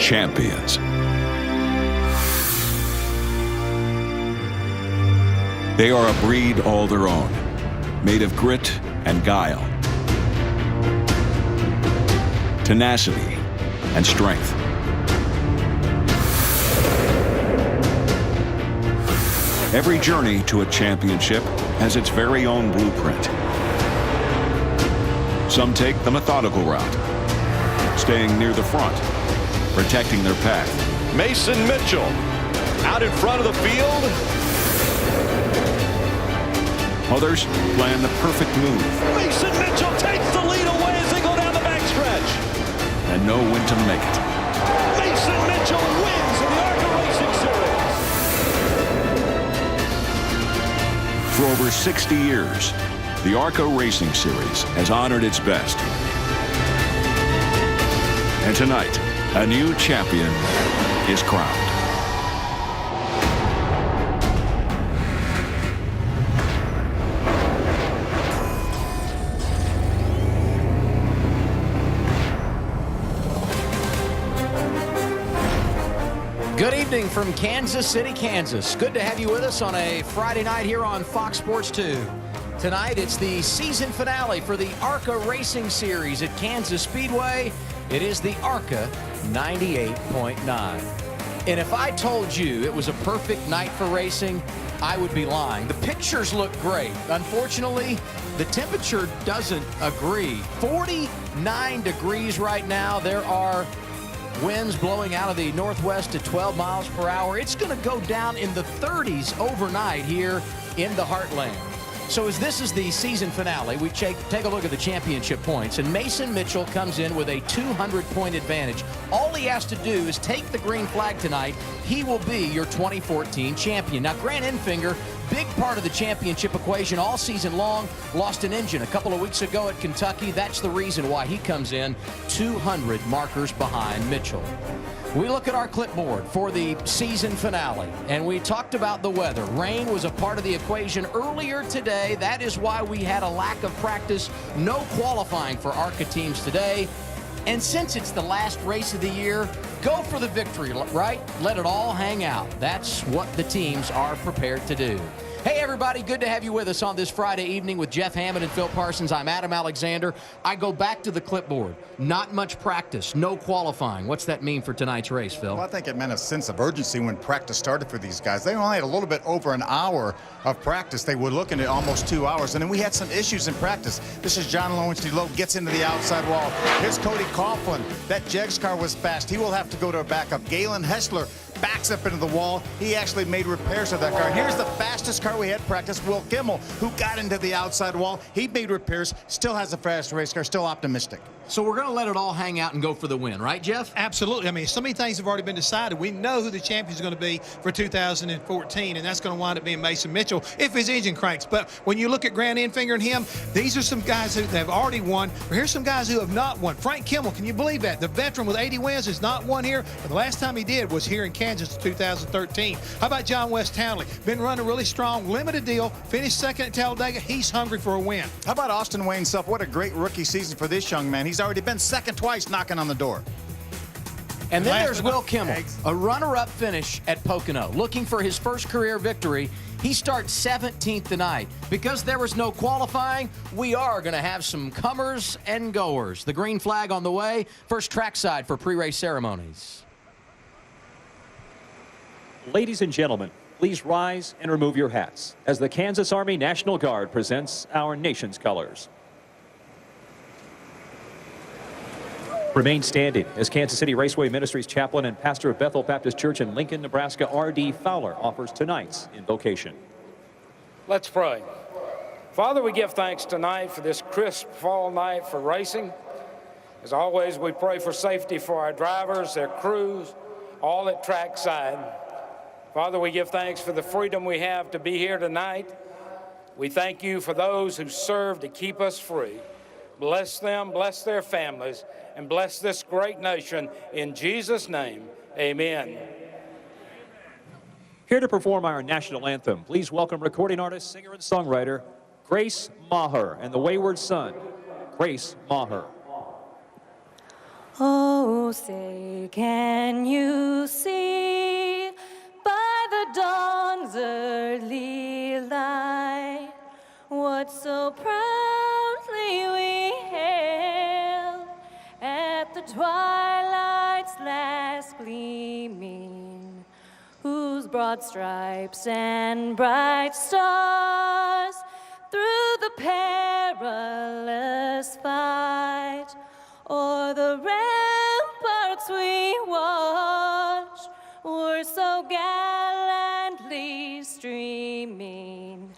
champions. They are a breed all their own, made of grit and guile, tenacity and strength. Every journey to a championship has its very own blueprint. Some take the methodical route, staying near the front, protecting their path. Mason Mitchell out in front of the field. Others plan the perfect move. Mason Mitchell takes the lead away as they go down the backstretch. And know when to make it. Mason Mitchell wins the Arca Racing Series. For over 60 years, the Arca Racing Series has honored its best. And tonight, a new champion is crowned. Good evening from Kansas City, Kansas. Good to have you with us on a Friday night here on Fox Sports 2. Tonight, it's the season finale for the Arca Racing Series at Kansas Speedway. It is the Arca 98.9. And if I told you it was a perfect night for racing, I would be lying. The pictures look great. Unfortunately, the temperature doesn't agree. 49 degrees right now. There are winds blowing out of the northwest at 12 miles per hour. It's going to go down in the 30s overnight here in the heartland. So as this is the season finale, we take a look at the championship points, and Mason Mitchell comes in with a 200-point advantage. All he has to do is take the green flag tonight. He will be your 2014 champion. Now, Grant Enfinger, big part of the championship equation all season long, lost an engine a couple of weeks ago at Kentucky. That's the reason why he comes in 200 markers behind Mitchell. We look at our clipboard for the season finale, and we talked about the weather. Rain was a part of the equation earlier today. That is why we had a lack of practice, no qualifying for ARCA teams today. And since it's the last race of the year, go for the victory, right? Let it all hang out. That's what the teams are prepared to do. Hey, everybody, good to have you with us on this Friday evening with Jeff Hammond and Phil Parsons. I'm Adam Alexander. I go back to the clipboard. Not much practice, no qualifying. What's that mean for tonight's race, Phil? Well, I think it meant a sense of urgency when practice started for these guys. They only had a little bit over an hour of practice. They were looking at almost 2 hours, and then we had some issues in practice. This is John Lowenstein-Lowe, gets into the outside wall. Here's Cody Coughlin. That Jegs car was fast. He will have to go to a backup. Galen Hessler backs up into the wall. He actually made repairs to that car. Here's the fastest car we had practice, Will Kimmel, who got into the outside wall. He made repairs, still has a fast race car, still optimistic. So we're going to let it all hang out and go for the win, right, Jeff? Absolutely. I mean, so many things have already been decided. We know who the champion is going to be for 2014, and that's going to wind up being Mason Mitchell if his engine cranks. But when you look at Grant Enfinger and him, these are some guys who have already won. But here's some guys who have not won. Frank Kimmel, can you believe that? The veteran with 80 wins has not won here. But the last time he did was here in Kansas in 2013. How about John West Townley? Been running really strong, limited deal, finished second at Talladega. He's hungry for a win. How about Austin Wayne Self? What a great rookie season for this young man. He's already been second twice knocking on the door. And then there's Will Kimmel, a runner-up finish at Pocono, looking for his first career victory. He starts 17th tonight. Because there was no qualifying, we are going to have some comers and goers. The green flag on the way. First trackside for pre-race ceremonies. Ladies and gentlemen, please rise and remove your hats as the Kansas Army National Guard presents our nation's colors. Remain standing as Kansas City Raceway Ministries chaplain and pastor of Bethel Baptist Church in Lincoln, Nebraska, R.D. Fowler offers tonight's invocation. Let's pray. Father, we give thanks tonight for this crisp fall night for racing. As always, we pray for safety for our drivers, their crews, all at trackside. Father, we give thanks for the freedom we have to be here tonight. We thank you for those who serve to keep us free. Bless them, bless their families, and bless this great nation. In Jesus' name, amen. Here to perform our national anthem, please welcome recording artist, singer, and songwriter Grace Maher and the Wayward Son, Grace Maher. Oh, Oh, say, can you see by the dawn's early light what so proudly we hailed at the twilight's last gleaming, whose broad stripes and bright stars through the perilous fight o'er the ramparts we watched were so gallantly streaming,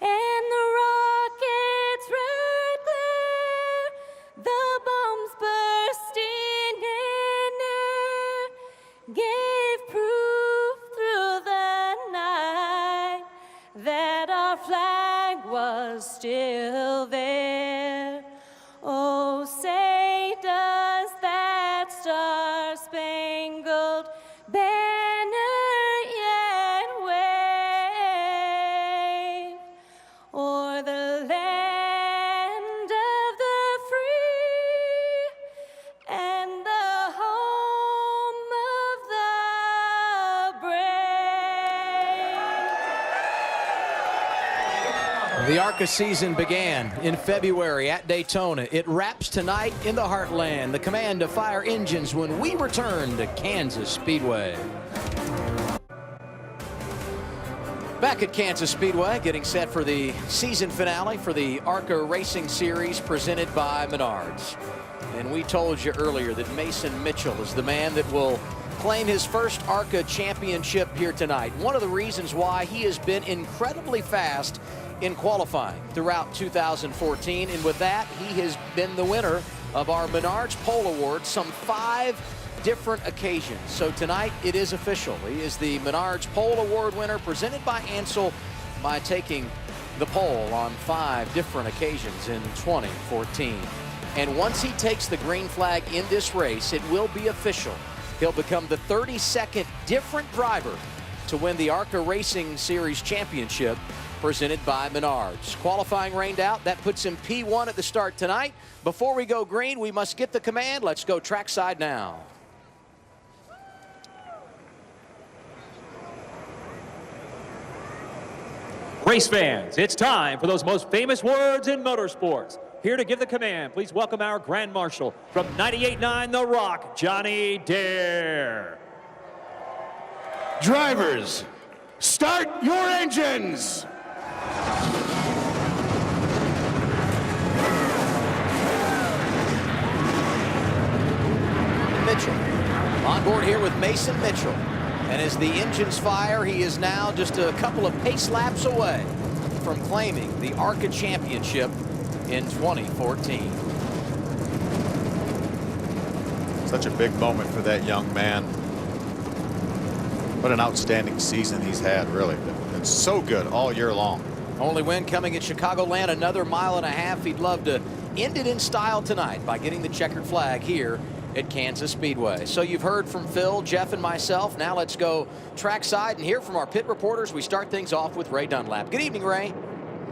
and the rocket's red glare, the bombs bursting in air, gave proof through the night that our flag was still there. Oh, say does that star-spangled banner yet wave o'er the land of the free and the home of the brave? The Arca season began in February at Daytona. It wraps tonight in the Heartland. The command to fire engines when we return to Kansas Speedway. Back at Kansas Speedway, getting set for the season finale for the Arca Racing Series presented by Menards. And we told you earlier that Mason Mitchell is the man that will claim his first Arca championship here tonight. One of the reasons why he has been incredibly fast in qualifying throughout 2014, and with that he has been the winner of our Menards Pole Award some 5 different occasions. So tonight it is official. He is the Menards Pole Award winner presented by Ansel by taking the pole on 5 different occasions in 2014. And once he takes the green flag in this race, it will be official. He'll become the 32nd different driver to win the Arca Racing Series championship presented by Menards. Qualifying rained out. That puts him P1 at the start tonight. Before we go green, we must get the command. Let's go trackside now. Race fans, it's time for those most famous words in motorsports. Here to give the command, please welcome our Grand Marshal from 98.9 The Rock, Johnny Dare. Drivers, start your engines! Mitchell on board here with Mason Mitchell. And as the engines fire, he is now just a couple of pace laps away from claiming the Arca championship in 2014. Such a big moment for that young man. What an outstanding season he's had, really. It's so good all year long. Only win coming at Chicagoland, another 1.5 miles. He'd love to end it in style tonight by getting the checkered flag here at Kansas Speedway. So you've heard from Phil, Jeff, and myself. Now let's go trackside and hear from our pit reporters. We start things off with Ray Dunlap. Good evening, Ray.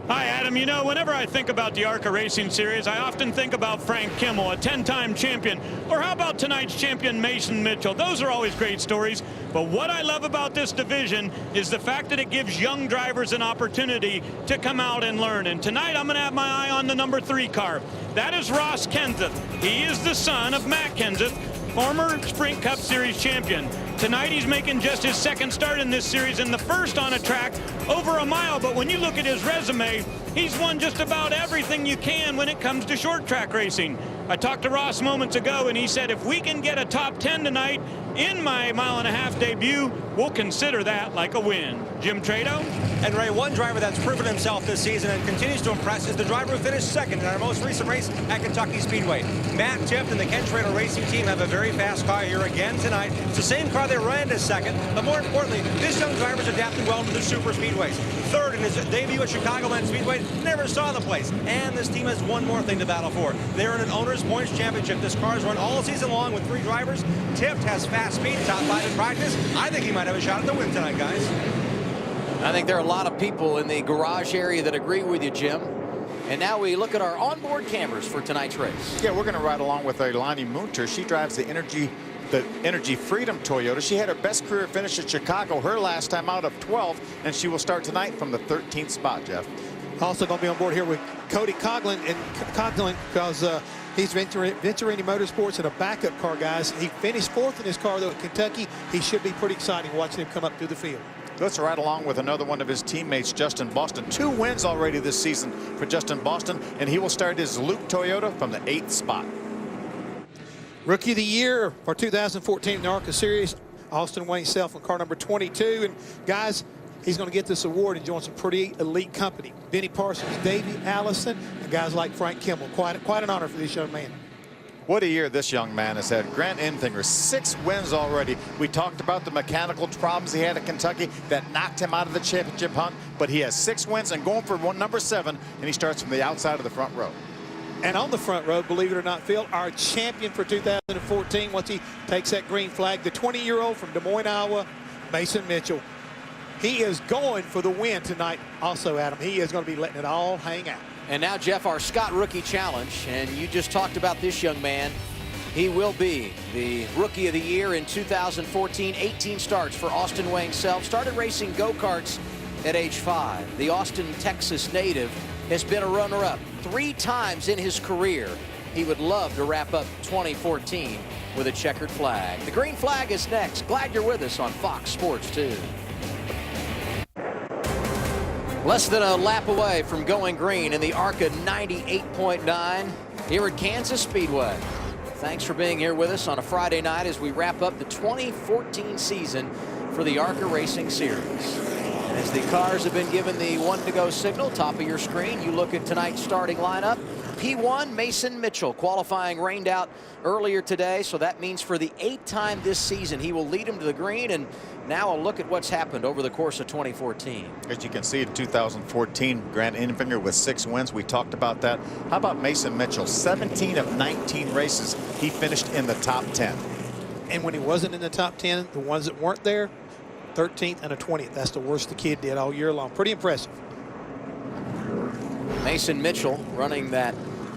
Hi, Adam. You know, whenever I think about the Arca Racing Series, I often think about Frank Kimmel, a 10-time champion. Or how about tonight's champion, Mason Mitchell? Those are always great stories. But what I love about this division is the fact that it gives young drivers an opportunity to come out and learn. And tonight, I'm going to have my eye on the number 3 car. That is Ross Kenseth. He is the son of Matt Kenseth, former Sprint Cup Series champion. Tonight he's making just his second start in this series and the first on a track over a mile. But when you look at his resume, he's won just about everything you can when it comes to short track racing. I talked to Ross moments ago and he said if we can get a top 10 tonight in my 1.5 mile debut, we'll consider that like a win. Jim Trado? And Ray, one driver that's proven himself this season and continues to impress is the driver who finished second in our most recent race at Kentucky Speedway. Matt Tift and the Ken Trado Racing team have a very fast car here again tonight. It's the same car they ran as second, but more importantly, this young driver's adapting well to the super speedways. Third in his debut at Chicagoland Speedway, never saw the place. And this team has one more thing to battle for. They're in an Owner's Points Championship. This car's run all season long with 3 drivers. Tift has fast speed, top 5 in practice. I think he might have a shot at the win tonight, guys. I think there are a lot of people in the garage area that agree with you, Jim. And now we look at our onboard cameras for tonight's race. Yeah, we're going to ride along with Leilani Munter. She drives the Energy Freedom Toyota. She had her best career finish at Chicago, her last time out of 12, and she will start tonight from the 13th spot, Jeff. Also going to be on board here with Cody Coughlin, because he's Venturini Motorsports in a backup car, guys. He finished 4th in his car, though, at Kentucky. He should be pretty exciting watching him come up through the field. Let's ride along with another one of his teammates, Justin Boston. 2 wins already this season for Justin Boston, and he will start his Luke Toyota from the 8th spot. Rookie of the Year for 2014 in the Arca Series, Austin Wayne Self in car number 22. And guys, he's going to get this award and join some pretty elite company. Benny Parsons, Davey Allison, and guys like Frank Kimmel. Quite an honor for this young man. What a year this young man has had. Grant Enfinger, 6 wins already. We talked about the mechanical problems he had at Kentucky that knocked him out of the championship hunt, but he has 6 wins and going for number 7, and he starts from the outside of the front row. And on the front row, believe it or not, Phil, our champion for 2014, once he takes that green flag, the 20-year-old from Des Moines, Iowa, Mason Mitchell. He is going for the win tonight also, Adam. He is going to be letting it all hang out. And now, Jeff, our Scott Rookie Challenge. And you just talked about this young man. He will be the Rookie of the Year in 2014. 18 starts for Austin Wayne Self. Started racing go-karts at age 5. The Austin, Texas native has been a runner-up 3 times in his career. He would love to wrap up 2014 with a checkered flag. The green flag is next. Glad you're with us on Fox Sports 2. Less than a lap away from going green in the Arca 98.9 here at Kansas Speedway. Thanks for being here with us on a Friday night as we wrap up the 2014 season for the Arca Racing Series. And as the cars have been given the 1-to-go signal, top of your screen, you look at tonight's starting lineup. P1, Mason Mitchell. Qualifying rained out earlier today, so that means for the 8th time this season, he will lead him to the green. And now a look at what's happened over the course of 2014. As you can see, in 2014, Grant Enfinger with 6 wins. We talked about that. How about Mason Mitchell? 17 of 19 races, he finished in the top 10. And when he wasn't in the top 10, the ones that weren't there, 13th and a 20th. That's the worst the kid did all year long. Pretty impressive. Mason Mitchell running that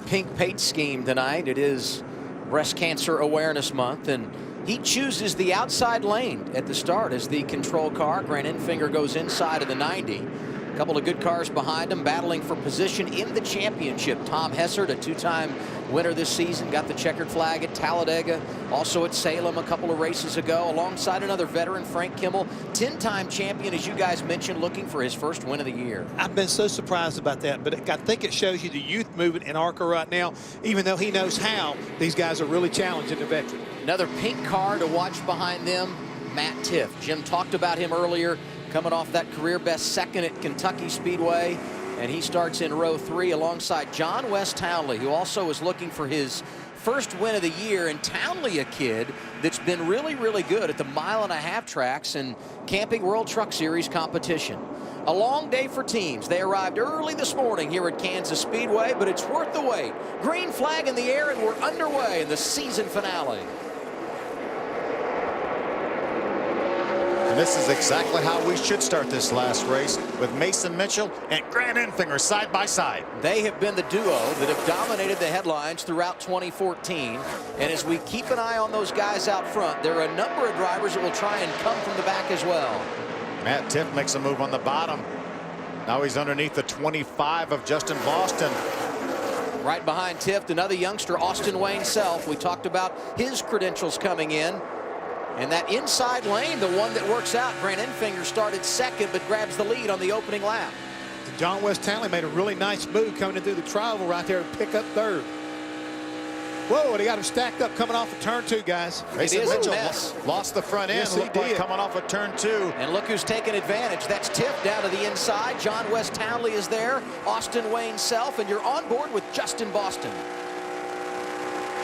pink paint scheme tonight. It is Breast Cancer Awareness Month, and he chooses the outside lane at the start as the control car. Grant Enfinger goes inside of the 90. A couple of good cars behind him battling for position in the championship. Tom Hessert, a 2-time winner this season, got the checkered flag at Talladega, also at Salem a couple of races ago, alongside another veteran, Frank Kimmel, 10-time champion, as you guys mentioned, looking for his first win of the year. I've been so surprised about that, but I think it shows you the youth movement in Arca right now. Even though he knows how, these guys are really challenging the veteran. Another pink car to watch behind them, Matt Tiff. Jim talked about him earlier, coming off that career best 2nd at Kentucky Speedway, and he starts in row 3 alongside John West Townley, who also is looking for his first win of the year. And Townley, a kid that's been really good at the 1.5-mile tracks and Camping World Truck Series competition. A long day for teams. They arrived early this morning here at Kansas Speedway, but it's worth the wait. Green flag in the air, and we're underway in the season finale. And this is exactly how we should start this last race, with Mason Mitchell and Grant Enfinger side by side. They have been the duo that have dominated the headlines throughout 2014. And as we keep an eye on those guys out front, there are a number of drivers that will try and come from the back as well. Matt Tiff makes a move on the bottom. Now he's underneath the 25 of Justin Boston. Right behind Tiff, another youngster, Austin Wayne Self. We talked about his credentials coming in. And that inside lane, the one that works out, Grant Enfinger started 2nd, but grabs the lead on the opening lap. And John West Townley made a really nice move coming in through the trioval right there to pick up 3rd. Whoa, they got him stacked up coming off of turn 2, guys. Mason Mitchell lost the front end. Yes, he did. Coming off of turn 2. And look who's taking advantage. That's Tiff down to the inside. John West Townley is there. Austin Wayne Self, and you're on board with Justin Boston.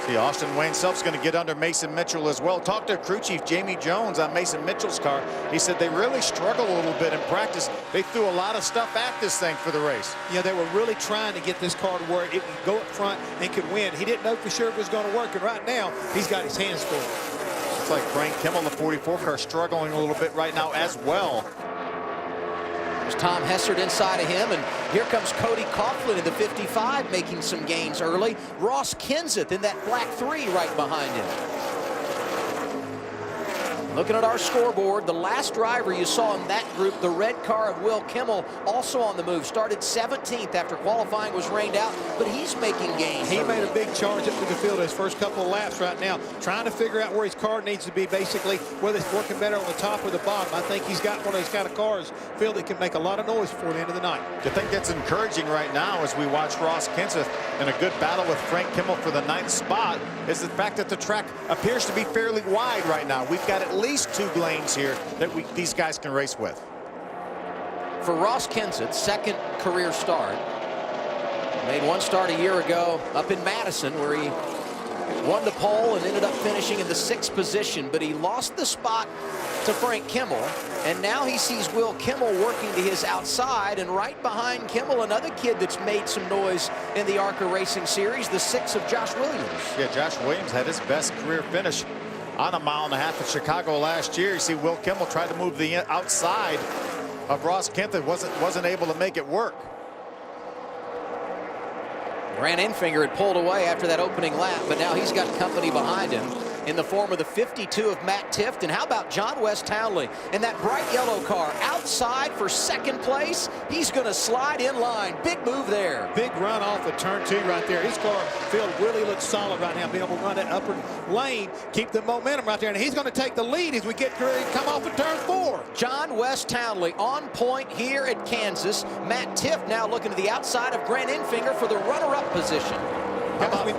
See, Austin Wayne Self's going to get under Mason Mitchell as well. Talked to crew chief Jamie Jones on Mason Mitchell's car. He said they really struggled a little bit in practice. They threw a lot of stuff at this thing for the race. Yeah, they were really trying to get this car to where it could go up front and could win. He didn't know for sure if it was going to work, and right now he's got his hands full. It's like Frank Kimmel in the 44 car struggling a little bit right now as well. There's Tom Hessert inside of him, and here comes Cody Coughlin in the 55 making some gains early. Ross Kenseth in that black 3 right behind him. Looking at our scoreboard, the last driver you saw in that group, the red car of Will Kimmel, also on the move. Started 17th after qualifying was rained out, but he's making gains. He made a big charge up to the field his first couple of laps right now, trying to figure out where his car needs to be, basically, whether it's working better on the top or the bottom. I think he's got one of those kind of cars, Phil, that can make a lot of noise before the end of the night. The thing that's encouraging right now as we watch Ross Kenseth in a good battle with Frank Kimmel for the 9th spot is the fact that the track appears to be fairly wide right now. We've got at least 2 lanes here that these guys can race with. For Ross Kenseth, second career start. Made one start a year ago up in Madison where he won the pole and ended up finishing in the 6th position, but he lost the spot to Frank Kimmel, and now he sees Will Kimmel working to his outside, and right behind Kimmel, another kid that's made some noise in the Arca Racing Series, the 6 of Josh Williams. Yeah, Josh Williams had his best career finish on 1.5 miles at Chicago last year. You see Will Kimmel tried to move the outside of Ross Kenseth, wasn't able to make it work. Grant Enfinger had pulled away after that opening lap, but now he's got company behind him in the form of the 52 of Matt Tifft. And how about John West Townley in that bright yellow car outside for 2nd place? He's going to slide in line. Big move there. Big run off of turn 2 right there. His car, Phil, really looks solid right now, being able to run that upper lane, keep the momentum right there. And he's going to take the lead as we get ready to come off of turn 4. John West Townley on point here at Kansas. Matt Tifft now looking to the outside of Grant Enfinger for the runner-up position.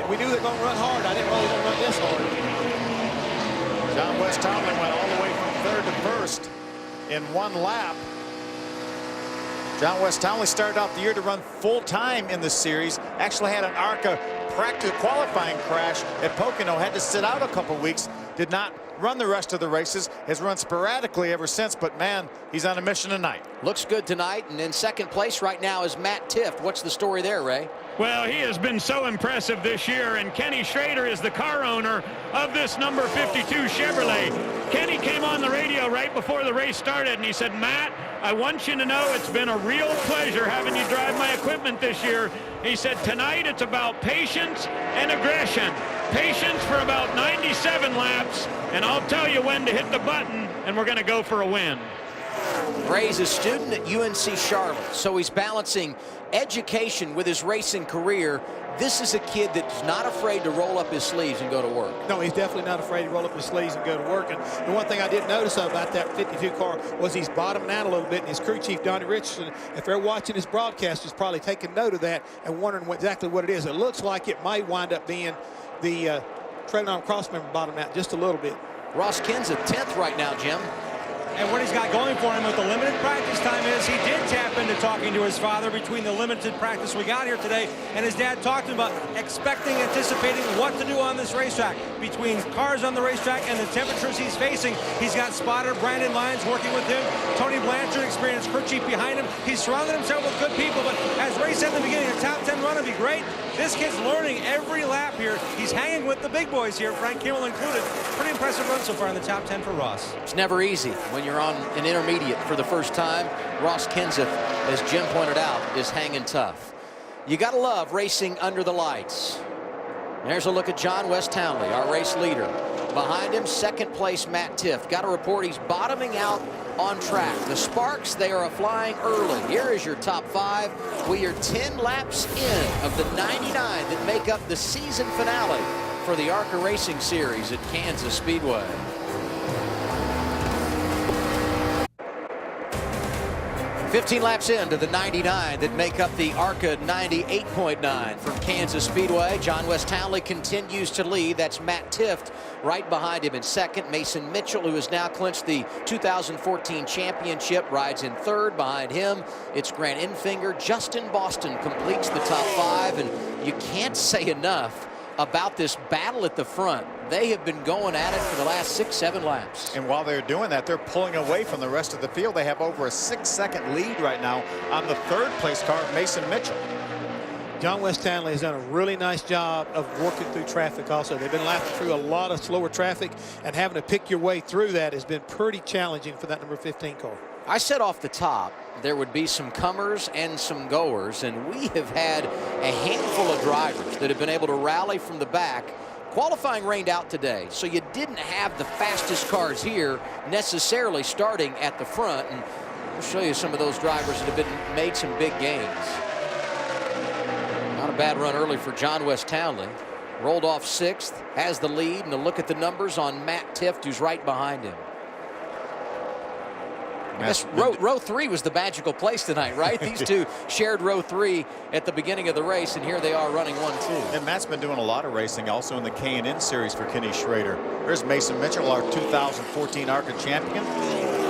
We knew they were going to run hard. I didn't really want to run this hard. John West Townley went all the way from 3rd to 1st in 1 lap. John West Townley started out the year to run full time in the series. Actually had an Arca practice qualifying crash at Pocono. Had to sit out a couple weeks. Did not run the rest of the races. Has run sporadically ever since. But man, he's on a mission tonight. Looks good tonight. And in 2nd place right now is Matt Tifft. What's the story there, Ray? Well, he has been so impressive this year, and Kenny Schrader is the car owner of this number 52 Chevrolet. Kenny came on the radio right before the race started, and he said, Matt, I want you to know it's been a real pleasure having you drive my equipment this year. He said, tonight it's about patience and aggression. Patience for about 97 laps, and I'll tell you when to hit the button, and we're going to go for a win. Ray's a student at UNC Charlotte, so he's balancing education with his racing career. This is a kid that's not afraid to roll up his sleeves and go to work. No, he's definitely not afraid to roll up his sleeves and go to work. And the one thing I did notice about that 52 car was he's bottoming out a little bit. And his crew chief, Donnie Richardson, if they're watching his broadcast, is probably taking note of that and wondering exactly what it is. It looks like it might wind up being the trailing arm crossmember bottom out just a little bit. Ross Kenseth 10th right now, Jim. And what he's got going for him with the limited practice time is he did tap into talking to his father between the limited practice we got here today, and his dad talked to him about anticipating what to do on this racetrack. Between cars on the racetrack and the temperatures he's facing, he's got spotter Brandon Lyons working with him, Tony Blanchard, experienced crew chief behind him. He's surrounded himself with good people, but as Ray said in the beginning, a top 10 run would be great. This kid's learning every lap here. He's hanging with the big boys here, Frank Kimmel included. Pretty impressive run so far in the top 10 for Ross. It's never easy when you're on an intermediate for the first time. Ross Kenseth, as Jim pointed out, is hanging tough. You gotta love racing under the lights. There's a look at John West Townley, our race leader. Behind him, 2nd place Matt Tifft. Got a report he's bottoming out on track. The Sparks, they are flying early. Here is your top 5. We are 10 laps in of the 99 that make up the season finale for the Arca Racing Series at Kansas Speedway. "15 laps into the 99 that make up the Arca 98.9 from Kansas Speedway. John West Townley continues to lead. That's Matt Tifft right behind him in 2nd. Mason Mitchell, who has now clinched the 2014 championship, rides in 3rd. Behind him, it's Grant Enfinger. Justin Boston completes the top 5, and you can't say enough about this battle at the front. They have been going at it for the last 6-7 laps. And while they're doing that, they're pulling away from the rest of the field. They have over a 6-second lead right now on the 3rd place car, Mason Mitchell. John West Townley has done a really nice job of working through traffic also. They've been lapping through a lot of slower traffic, and having to pick your way through that has been pretty challenging for that number 15 car. I said off the top there would be some comers and some goers, and we have had a handful of drivers that have been able to rally from the back. Qualifying rained out today, so you didn't have the fastest cars here necessarily starting at the front, and we'll show you some of those drivers that have made some big gains. Not a bad run early for John West Townley. Rolled off 6th, has the lead, and a look at the numbers on Matt Tifft, who's right behind him. I guess row 3 was the magical place tonight, right? These two shared row 3 at the beginning of the race, and here they are running 1-2. And Matt's been doing a lot of racing also in the K&N series for Kenny Schrader. There's Mason Mitchell, our 2014 Arca champion.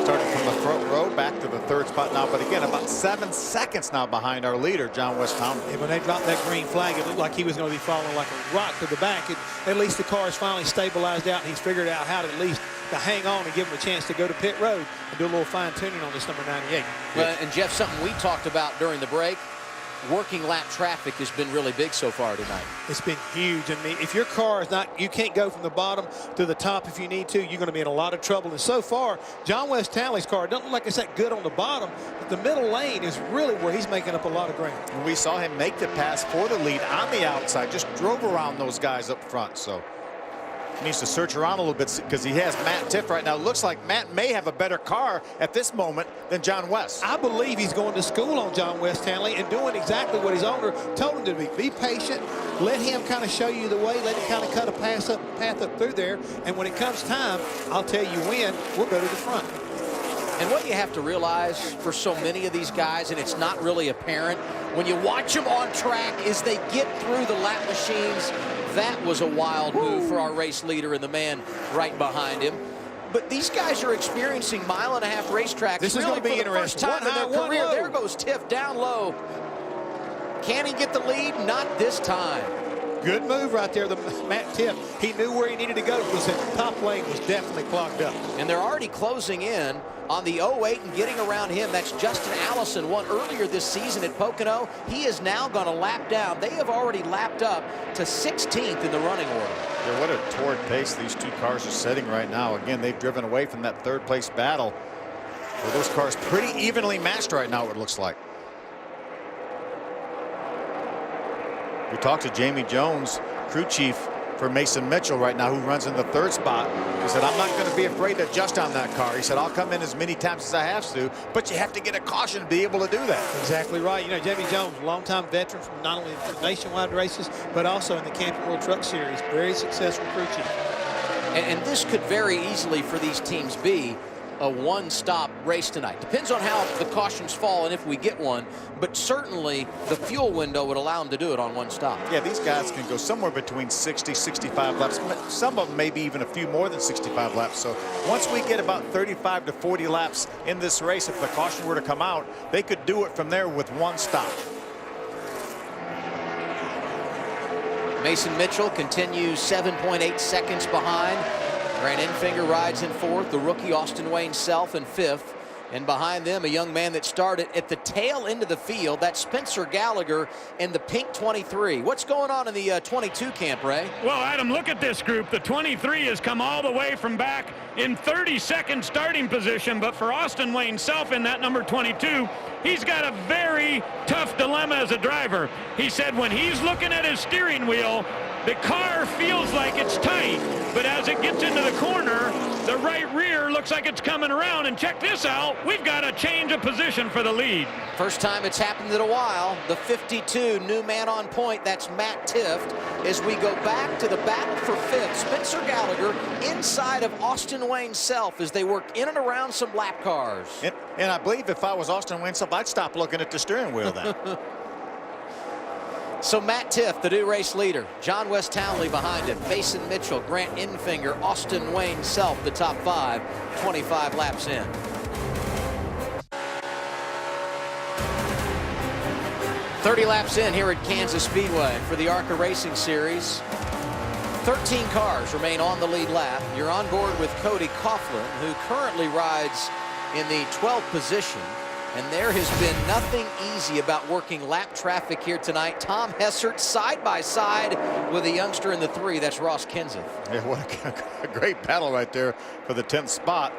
Starting from the front row back to the 3rd spot now, but again about 7 seconds now behind our leader, John West Townley. And when they dropped that green flag, it looked like he was going to be falling like a rock to the back. At least the car is finally stabilized out, and he's figured out how to at least to hang on and give him a chance to go to pit road and do a little fine tuning on this number 98. Well, and Jeff, something we talked about during the break, working lap traffic has been really big so far tonight. It's been huge. I mean, if your car is not, you can't go from the bottom to the top if you need to, you're going to be in a lot of trouble. And so far, John West Townley's car doesn't look like it's that good on the bottom, but the middle lane is really where he's making up a lot of ground. We saw him make the pass for the lead on the outside, just drove around those guys up front. So he needs to search around a little bit because he has Matt Tifft right now. Looks like Matt may have a better car at this moment than John West. I believe he's going to school on John West Townley and doing exactly what his owner told him to be. Be patient. Let him kind of show you the way. Let him kind of cut a path up through there. And when it comes time, I'll tell you when, we'll go to the front. And what you have to realize for so many of these guys, and it's not really apparent, when you watch them on track, is they get through the lap machines. That was a wild move for our race leader and the man right behind him. But these guys are experiencing mile-and-a-half racetracks. This is really going to be for the first time in their career. There goes Tifft down low. Can he get the lead? Not this time. Good move right there, Matt Tifft. He knew where he needed to go because the top lane was definitely clogged up. And they're already closing in on the 08 and getting around him. That's Justin Allison, won earlier this season at Pocono. He is now going to lap down. They have already lapped up to 16th in the running order. Yeah, what a torrid pace these two cars are setting right now. Again, they've driven away from that 3rd place battle. Where those cars pretty evenly matched right now, it looks like. We talked to Jamie Jones, crew chief for Mason Mitchell right now, who runs in the 3rd spot. He said, I'm not going to be afraid to adjust on that car. He said, I'll come in as many times as I have to, but you have to get a caution to be able to do that. Exactly right. You know, Jamie Jones, longtime veteran from not only the nationwide races, but also in the Camping World Truck Series. Very successful crew chief. And this could very easily for these teams be a one-stop race tonight. Depends on how the cautions fall and if we get one, but certainly the fuel window would allow them to do it on one stop. Yeah, these guys can go somewhere between 60, 65 laps. Some of them maybe even a few more than 65 laps. So once we get about 35 to 40 laps in this race, if the caution were to come out, they could do it from there with one stop. Mason Mitchell continues 7.8 seconds behind. Grant Enfinger rides in 4th. The rookie Austin Wayne Self in 5th. And behind them, a young man that started at the tail end of the field. That's Spencer Gallagher in the pink 23. What's going on in the 22 camp, Ray? Well, Adam, look at this group. The 23 has come all the way from back in 32nd starting position. But for Austin Wayne Self in that number 22, he's got a very tough dilemma as a driver. He said when he's looking at his steering wheel, the car feels like it's tight, but as it gets into the corner, the right rear looks like it's coming around. And check this out, we've got a change of position for the lead. First time it's happened in a while. The 52, new man on point, that's Matt Tifft. As we go back to the battle for 5th, Spencer Gallagher inside of Austin Wayne Self as they work in and around some lap cars. And I believe if I was Austin Wayne Self, I'd stop looking at the steering wheel then. So Matt Tifft, the new race leader. John West Townley behind him. Mason Mitchell, Grant Enfinger, Austin Wayne Self, the top 5, 25 laps in. "30 laps in here at Kansas Speedway for the Arca Racing Series. 13 cars remain on the lead lap. You're on board with Cody Coughlin, who currently rides in the 12th position. And there has been nothing easy about working lap traffic here tonight. Tom Hessert side by side with a youngster in the 3. That's Ross Kenseth. Yeah, what a great battle right there for the 10th spot.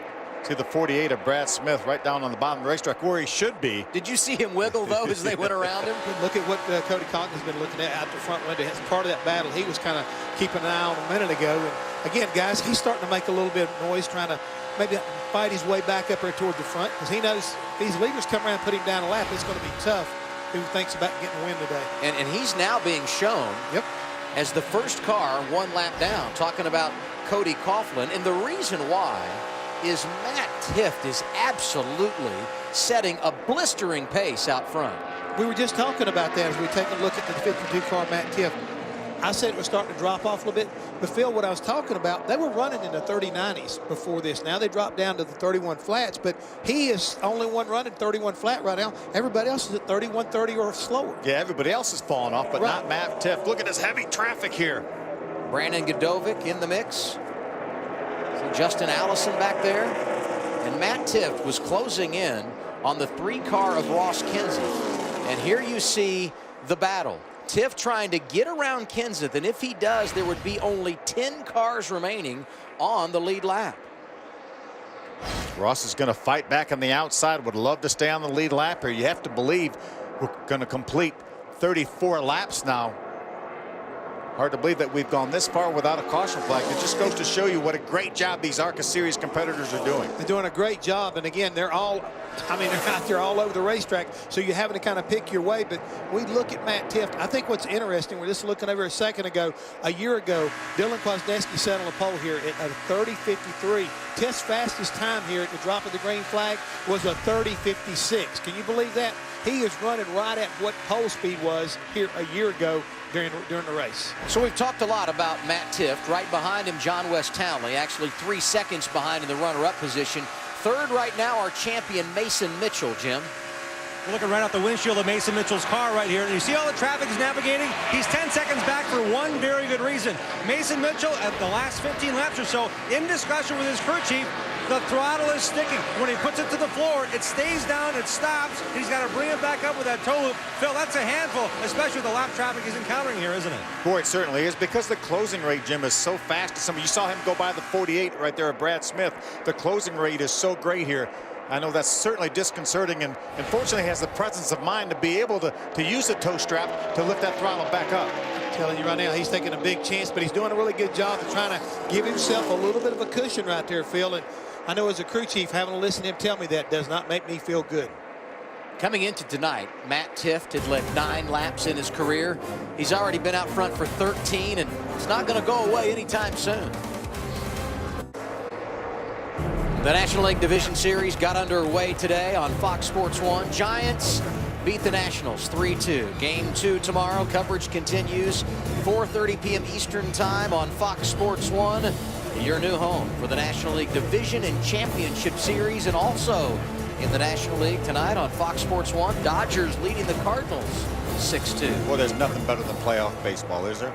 See the 48 of Brad Smith right down on the bottom of the racetrack where he should be. Did you see him wiggle, though, as they went around him? Look at what Cody Conklin's been looking at out the front window. As part of that battle, he was kind of keeping an eye on a minute ago. And again, guys, he's starting to make a little bit of noise, trying to maybe fight his way back up there toward the front, because he knows if these leaders come around and put him down a lap, it's going to be tough. Who thinks about getting a win today? And he's now being shown as the first car 1 lap down, talking about Cody Coughlin. And the reason why is Matt Tifft is absolutely setting a blistering pace out front. We were just talking about that as we take a look at the 52 car Matt Tifft. I said it was starting to drop off a little bit, but Phil, what I was talking about, they were running in the 30-90s before this. Now they dropped down to the 31 flats, but he is only one running 31 flat right now. Everybody else is at 31-30 or slower. Yeah, everybody else is falling off, but not Matt Tifft. Look at this heavy traffic here. Brandon Godovic in the mix. See Justin Allison back there. And Matt Tifft was closing in on the 3 car of Ross Kenseth. And here you see the battle. Tifft trying to get around Kenseth, and if he does, there would be only 10 cars remaining on the lead lap. Ross is going to fight back on the outside. Would love to stay on the lead lap here. You have to believe we're going to complete 34 laps now. Hard to believe that we've gone this far without a caution flag. It just goes to show you what a great job these ARCA Series competitors are doing. They're doing a great job, and again, they're out there all over the racetrack, so you're having to kind of pick your way. But we look at Matt Tifft. I think what's interesting, we're just looking over a second ago, a year ago, Dylan Kwasniewski sat on the pole here at a 30.53. Tift's fastest time here at the drop of the green flag was a 30.56. Can you believe that? He is running right at what pole speed was here a year ago during the race. So we've talked a lot about Matt Tifft. Right behind him, John West Townley, actually 3 seconds behind in the runner-up position. Third right now, our champion Mason Mitchell, Jim. We're looking right out the windshield of Mason Mitchell's car right here. And you see all the traffic he's navigating? He's 10 seconds back for one very good reason. Mason Mitchell, at the last 15 laps or so, in discussion with his crew chief, the throttle is sticking. When he puts it to the floor, it stays down, it stops. He's got to bring it back up with that toe loop. Phil, that's a handful, especially with the lap traffic he's encountering here, isn't it? Boy, it certainly is, because the closing rate, Jim, is so fast. You saw him go by the 48 right there at Brad Smith. The closing rate is so great here. I know that's certainly disconcerting, and fortunately has the presence of mind to be able to use the toe strap to lift that throttle back up. I'm telling you right now, he's taking a big chance, but he's doing a really good job of trying to give himself a little bit of a cushion right there, Phil. And I know as a crew chief, having to listen to him tell me that does not make me feel good. Coming into tonight, Matt Tifft had led 9 laps in his career. He's already been out front for 13, and it's not going to go away anytime soon. The National League Division Series got underway today on Fox Sports 1. Giants beat the Nationals 3-2. Game 2 tomorrow. Coverage continues 4:30 p.m. Eastern Time on Fox Sports 1. Your new home for the National League Division and Championship Series, and also in the National League tonight on Fox Sports 1. Dodgers leading the Cardinals 6-2. Well, there's nothing better than playoff baseball, is there?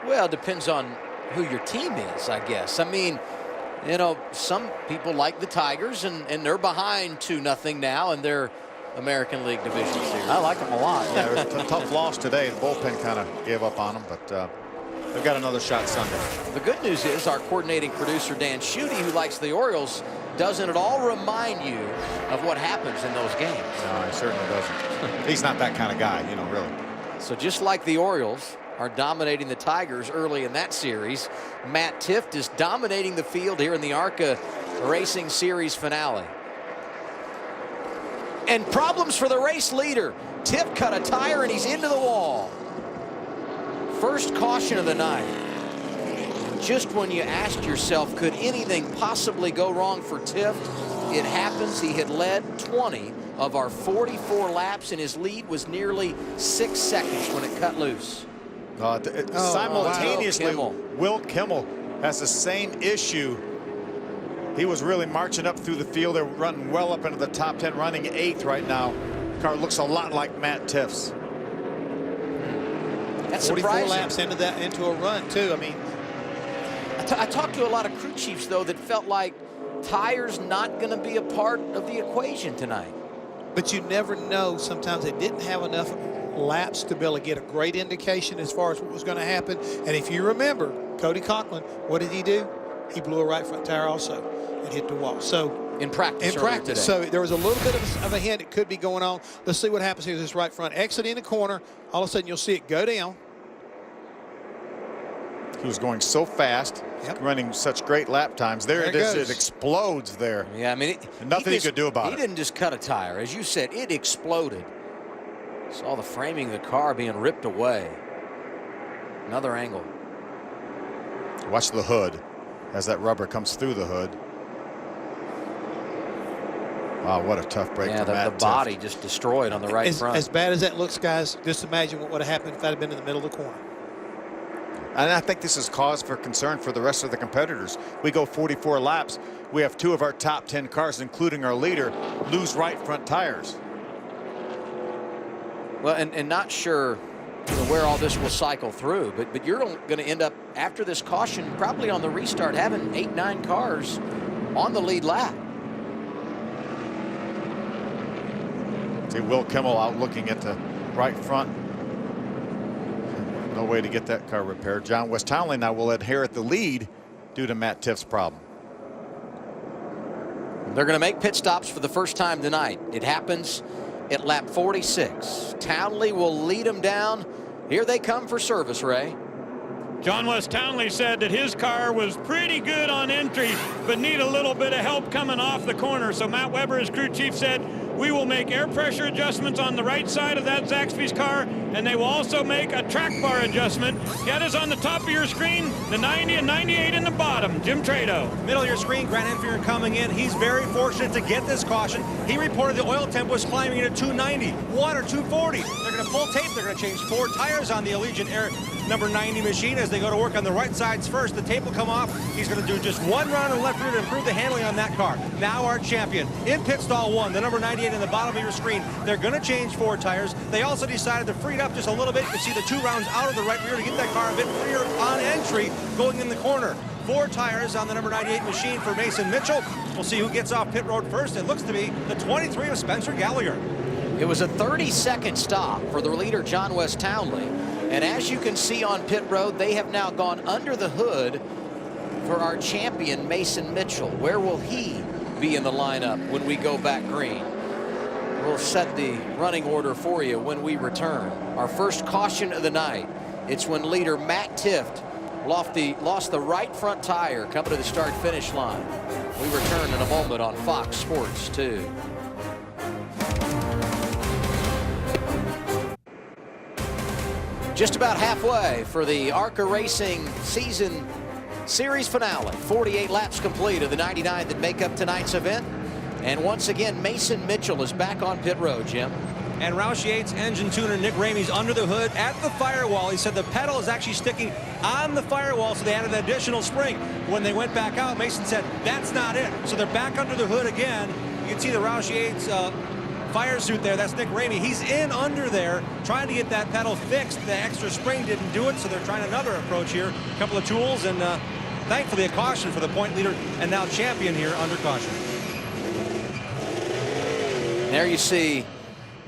Well, it depends on who your team is, I guess. I mean, you know, some people like the Tigers, and they're behind 2-0 now in their American League Division Series. I like them a lot. Yeah, it was a tough loss today. The bullpen kind of gave up on them, but they've got another shot Sunday. The good news is our coordinating producer, Dan Schutte, who likes the Orioles, doesn't at all remind you of what happens in those games. No, he certainly doesn't. He's not that kind of guy, you know, really. So just like the Orioles are dominating the Tigers early in that series, Matt Tifft is dominating the field here in the ARCA Racing Series finale. And problems for the race leader. Tifft cut a tire and he's into the wall. First caution of the night. Just when you asked yourself, could anything possibly go wrong for Tifft? It happens. He had led 20 of our 44 laps, and his lead was nearly 6 seconds when it cut loose. Simultaneously, Will Kimmel has the same issue. He was really marching up through the field. They're running well up into the top 10, running 8th right now. Car looks a lot like Matt Tiff's. That's 44 surprising. laps into a run, too. I mean, I talked to a lot of crew chiefs, though, that felt like tires not going to be a part of the equation tonight. But you never know. Sometimes they didn't have enough laps to be able to get a great indication as far as what was going to happen. And if you remember, Cody Conklin, what did he do? he blew a right front tire also and hit the wall. So in practice today. So there was a little bit of a hint it could be going on. Let's see what happens here. This right front exit in the corner. All of a sudden you'll see it go down. He was going so fast, running such great lap times. There it is. It explodes there. Yeah, I mean, nothing he could do about it. He didn't just cut a tire. As you said, it exploded. Saw the framing of the car being ripped away. Another angle. Watch the hood as that rubber comes through the hood. Wow, what a tough break for Matt the body just destroyed on the right front. As bad as that looks, guys, just imagine what would have happened if that had been in the middle of the corner. And I think this is cause for concern for the rest of the competitors. We go 44 laps. We have 2 of our top 10 cars, including our leader, lose right front tires. Well, and not sure where all this will cycle through, but you're going to end up, after this caution, probably on the restart, having 8, 9 cars on the lead lap. See Will Kimmel out looking at the right front. No way to get that car repaired. John West Townley now will inherit the lead due to Matt Tiff's problem. They're going to make pit stops for the first time tonight. It happens at lap 46. Townley will lead them down. Here they come for service, Ray. John West Townley said that his car was pretty good on entry, but need a little bit of help coming off the corner. So Matt Weber, his crew chief, said, we will make air pressure adjustments on the right side of that Zaxby's car, and they will also make a track bar adjustment. That is on the top of your screen, the 90 and 98 in the bottom. Jim Trado. Middle of your screen, Grant Enfinger coming in. He's very fortunate to get this caution. He reported the oil temp was climbing into 290, water 240. They're going to pull tape. They're going to change 4 tires on the Allegiant Air number 90 machine as they go to work on the right sides first. The tape will come off. He's going to do just 1 round on the left rear to improve the handling on that car. Now our champion in pit stall 1, the number 98 in the bottom of your screen. They're going to change 4 tires. They also decided to free it up just a little bit. You can see the 2 rounds out of the right rear to get that car a bit freer on entry going in the corner. 4 tires on the number 98 machine for Mason Mitchell. We'll see who gets off pit road first. It looks to be the 23 of Spencer Gallagher. It was a 30-second stop for the leader, John West Townley. And as you can see on pit road, they have now gone under the hood for our champion, Mason Mitchell. Where will he be in the lineup when we go back green? We'll set the running order for you when we return. Our first caution of the night. It's when leader Matt Tiff lost the right front tire coming to the start-finish line. We return in a moment on Fox Sports 2. Just about halfway for the Arca Racing season series finale. 48 laps complete of the 99 that make up tonight's event. And once again, Mason Mitchell is back on pit road, Jim. And Roush Yates engine tuner Nick Ramey's under the hood at the firewall. He said the pedal is actually sticking on the firewall, so they added an additional spring. When they went back out, Mason said that's not it. So they're back under the hood again. You can see the Roush Yates fire suit there. That's Nick Ramey. He's in under there trying to get that pedal fixed. The extra spring didn't do it, so they're trying another approach here. A couple of tools, and thankfully a caution for the point leader and now champion here under caution. There you see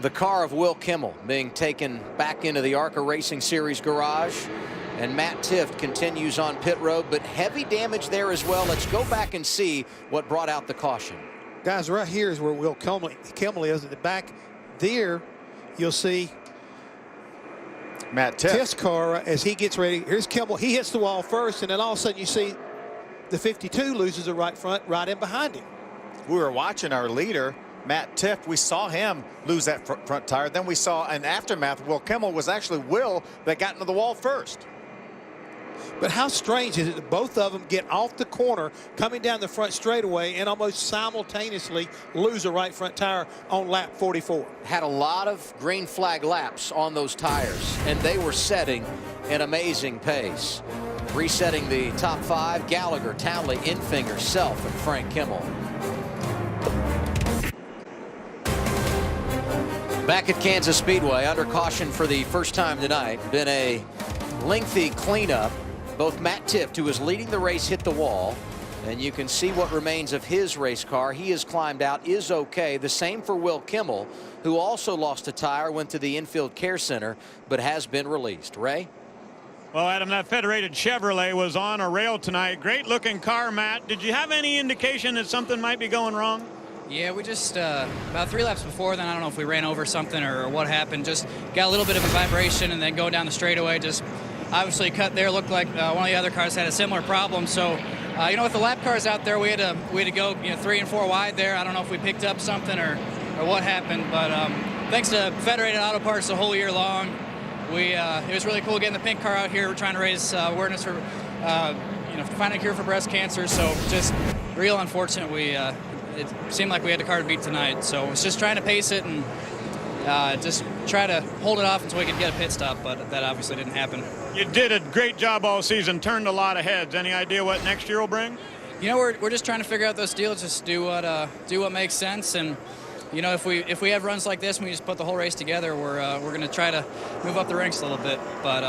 the car of Will Kimmel being taken back into the Arca Racing Series garage, and Matt Tiff continues on pit road, but heavy damage there as well. Let's go back and see what brought out the caution. Guys, right here is where Will Kimmel is. At the back there, you'll see Matt Tiff's car as he gets ready. Here's Kimmel. He hits the wall first, and then all of a sudden you see the 52 loses the right front right in behind him. We were watching our leader, Matt Tiff. We saw him lose that front tire. Then we saw an aftermath. Will Kimmel was actually Will that got into the wall first. But how strange is it that both of them get off the corner coming down the front straightaway and almost simultaneously lose a right front tire on lap 44? Had a lot of green flag laps on those tires, and they were setting an amazing pace. Resetting the top 5, Gallagher, Townley, Enfinger, Self, and Frank Kimmel. Back at Kansas Speedway, under caution for the first time tonight. Been a lengthy cleanup. Both Matt Tiff, who was leading the race, hit the wall, and you can see what remains of his race car. He has climbed out, is okay. The same for Will Kimmel, who also lost a tire, went to the infield care center, but has been released. Ray? Well, Adam, that Federated Chevrolet was on a rail tonight. Great looking car, Matt. Did you have any indication that something might be going wrong? Yeah, we just, about 3 laps before then, I don't know if we ran over something or what happened, just got a little bit of a vibration, and then going down the straightaway, just obviously cut there, looked like one of the other cars had a similar problem. So, you know, with the lap cars out there, we had to go, 3 and 4 wide there. I don't know if we picked up something or what happened, but thanks to Federated Auto Parts the whole year long, it was really cool getting the pink car out here. We're trying to raise awareness for, finding a cure for breast cancer. So just real unfortunate. It seemed like we had a car to beat tonight. So it's just trying to pace it and just try to hold it off until we could get a pit stop. But that obviously didn't happen. You did a great job all season. Turned a lot of heads. Any idea what next year will bring? You know, we're just trying to figure out those deals. Just do what makes sense. And you know, if we have runs like this, and we just put the whole race together, we're going to try to move up the ranks a little bit. But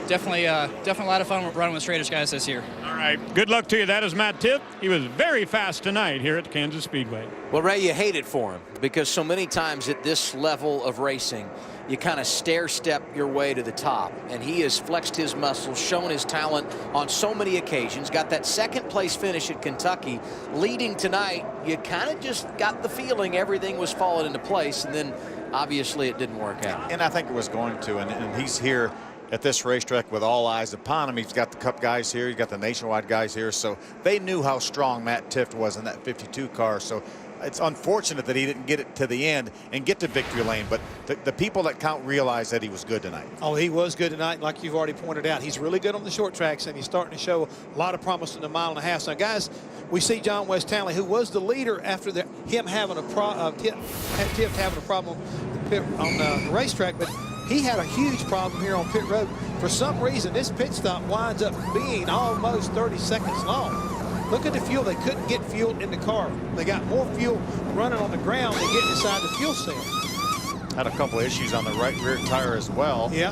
definitely a lot of fun running with Schrader's guys this year. All right, good luck to you. That is Matt Tiff. He was very fast tonight here at Kansas Speedway. Well, Ray, you hate it for him because so many times at this level of racing, you kind of stair-step your way to the top. And he has flexed his muscles, shown his talent on so many occasions, got that second-place finish at Kentucky. Leading tonight, you kind of just got the feeling everything was falling into place, and then obviously it didn't work out. And I think it was going to, and he's here at this racetrack with all eyes upon him. He's got the Cup guys here, he's got the Nationwide guys here, so they knew how strong Matt Tifft was in that 52 car. So it's unfortunate that he didn't get it to the end and get to victory lane, but the people that count realize that he was good tonight. Oh, he was good tonight, like you've already pointed out. He's really good on the short tracks, and he's starting to show a lot of promise in the 1.5 miles. Now, guys, we see John West Townley, who was the leader after him having a Tifft having a problem on the racetrack, but he had a huge problem here on pit road. For some reason, this pit stop winds up being almost 30 seconds long. Look at the fuel. They couldn't get fuel in the car. They got more fuel running on the ground than getting inside the fuel cell. Had a couple of issues on the right rear tire as well. Yeah.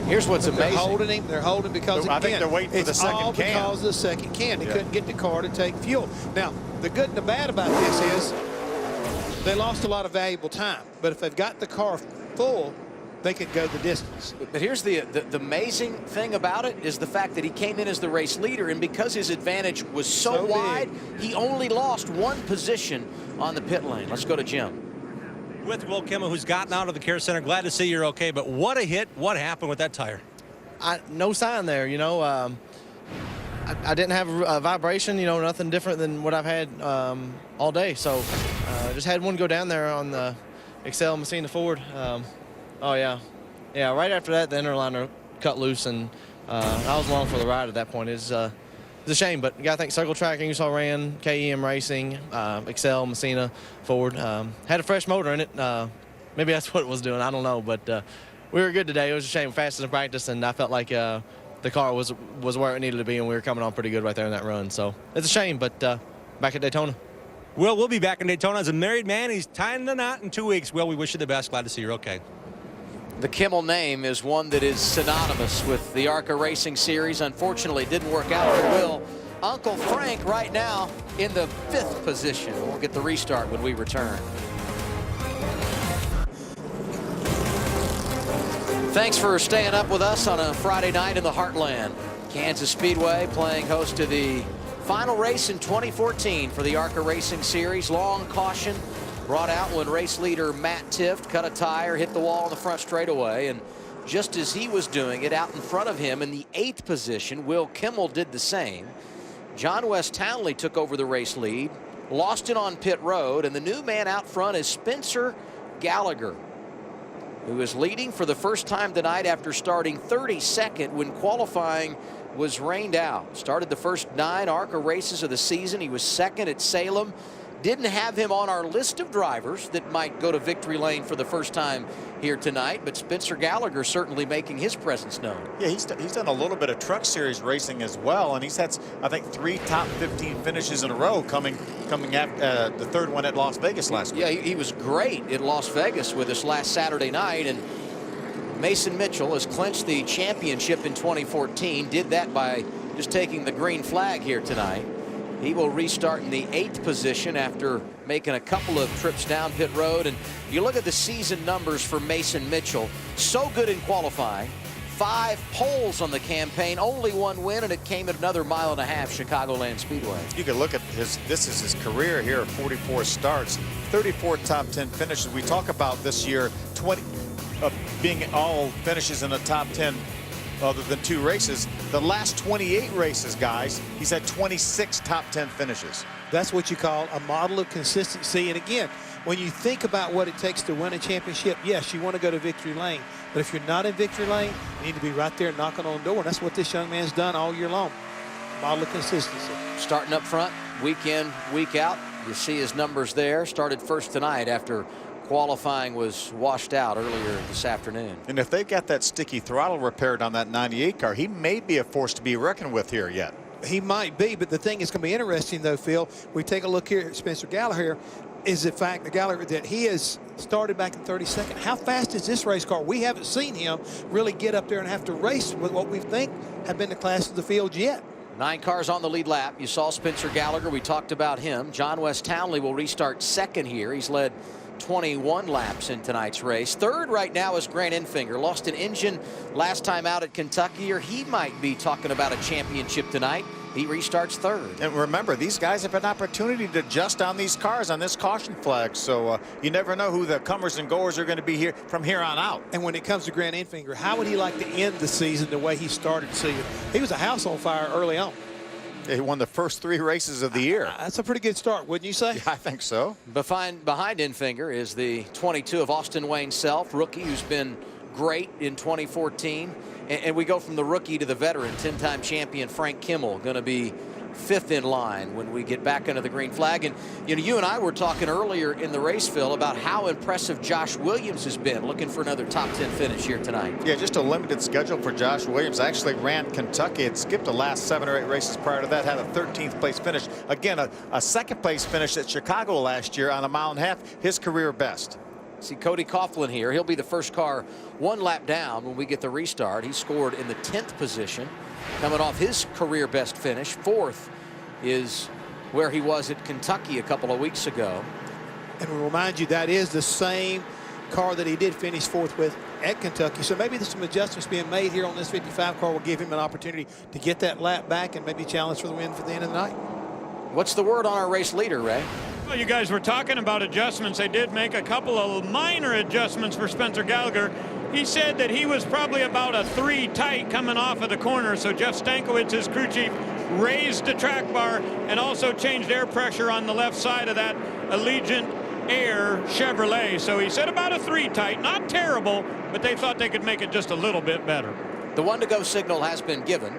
Here's what's amazing. They're holding him. They're holding because I think they're waiting for the second can. It's all because of the second can. They couldn't get the car to take fuel. Now, the good and the bad about this is they lost a lot of valuable time. But if they've got the car full, they could go the distance. But here's the amazing thing about it is the fact that he came in as the race leader, and because his advantage was so wide, he only lost 1 position on the pit lane. Let's go to Jim. With Will Kimmel, who's gotten out of the care center. Glad to see you're okay, but what a hit. What happened with that tire? No sign there, you know. I didn't have a vibration, you know, nothing different than what I've had all day. So just had one go down there on the Excel Messina Ford. Oh, yeah. Yeah, right after that, the interliner cut loose, and I was along for the ride at that point. It's a shame, but you got to thank Circle Track, Ingersoll Rand, KEM Racing, Excel, Messina, Ford. Had a fresh motor in it. Maybe that's what it was doing. I don't know, but we were good today. It was a shame, fastest in practice, and I felt like the car was where it needed to be, and we were coming on pretty good right there in that run. So it's a shame, but back at Daytona. Will, we'll be back in Daytona as a married man. He's tying the knot in 2 weeks. Will, we wish you the best. Glad to see you're okay. The Kimmel name is one that is synonymous with the Arca Racing Series. Unfortunately, it didn't work out for Will. Uncle Frank right now in the 5th position. We'll get the restart when we return. Thanks for staying up with us on a Friday night in the Heartland. Kansas Speedway playing host to the final race in 2014 for the Arca Racing Series. Long caution brought out when race leader Matt Tifft cut a tire, hit the wall on the front straightaway, and just as he was doing it, out in front of him in the 8th position, Will Kimmel did the same. John West Townley took over the race lead, lost it on pit road, and the new man out front is Spencer Gallagher, who is leading for the first time tonight after starting 32nd when qualifying was rained out. Started the first 9 Arca races of the season. He was 2nd at Salem. Didn't have him on our list of drivers that might go to victory lane for the first time here tonight, but Spencer Gallagher certainly making his presence known. Yeah, he's done a little bit of truck series racing as well, and he's had, I think, 3 top 15 finishes in a row coming after the 3rd one at Las Vegas last week. Yeah, he was great at Las Vegas with us last Saturday night, and Mason Mitchell has clinched the championship in 2014. Did that by just taking the green flag here tonight. He will restart in the 8th position after making a couple of trips down pit road. And you look at the season numbers for Mason Mitchell. So good in qualifying. 5 poles on the campaign, only 1 win, and it came at another 1.5 miles Chicagoland Speedway. You can look at this is his career here, 44 starts, 34 top 10 finishes. We talk about this year 20 being all finishes in the top 10 other than 2 races. The last 28 races, guys, he's had 26 top 10 finishes. That's what you call a model of consistency. And again, when you think about what it takes to win a championship, yes, you want to go to victory lane. But if you're not in victory lane, you need to be right there knocking on the door. And that's what this young man's done all year long. Model of consistency. Starting up front, week in, week out. You see his numbers there. Started first tonight after qualifying was washed out earlier this afternoon. And if they've got that sticky throttle repaired on that 98 car, he may be a force to be reckoned with here yet. He might be, but the thing is going to be interesting, though, Phil, we take a look here at Spencer Gallagher, is the fact that he has started back in 32nd. How fast is this race car? We haven't seen him really get up there and have to race with what we think have been the class of the field yet. 9 cars on the lead lap. You saw Spencer Gallagher. We talked about him. John West Townley will restart second here. He's led 21 laps in tonight's race. Third right now is Grant Enfinger. Lost an engine last time out at Kentucky, or he might be talking about a championship tonight. He restarts third. And remember, these guys have an opportunity to adjust on these cars on this caution flag. So you never know who the comers and goers are going to be here from here on out. And when it comes to Grant Enfinger, how would he like to end the season the way he started the season? He was a house on fire early on. He won the first 3 races of the year. That's a pretty good start, wouldn't you say? Yeah, I think so. Behind Enfinger is the 22 of Austin Wayne Self, rookie who's been great in 2014. And we go from the rookie to the veteran, 10-time champion Frank Kimmel, going to be 5th in line when we get back under the green flag. And you and I were talking earlier in the race, Phil, about how impressive Josh Williams has been, looking for another top 10 finish here tonight. Yeah, just a limited schedule for Josh Williams. Actually ran Kentucky. Had skipped the last 7 or 8 races prior to that. Had a 13th place finish. Again, a 2nd place finish at Chicago last year on a 1.5 mile. His career best. See Cody Coughlin here. He'll be the first car 1 lap down when we get the restart. He scored in the 10th position, coming off his career best finish. 4th is where he was at Kentucky a couple of weeks ago. And we remind you that is the same car that he did finish 4th with at Kentucky. So maybe there's some adjustments being made here on this 55 car will give him an opportunity to get that lap back and maybe challenge for the win for the end of the night. What's the word on our race leader, Ray? Well, you guys were talking about adjustments. They did make a couple of minor adjustments for Spencer Gallagher. He said that he was probably about a 3 tight coming off of the corner. So Jeff Stankiewicz, his crew chief, raised the track bar and also changed air pressure on the left side of that Allegiant Air Chevrolet. So he said about a 3 tight, not terrible, but they thought they could make it just a little bit better. The 1-to-go signal has been given.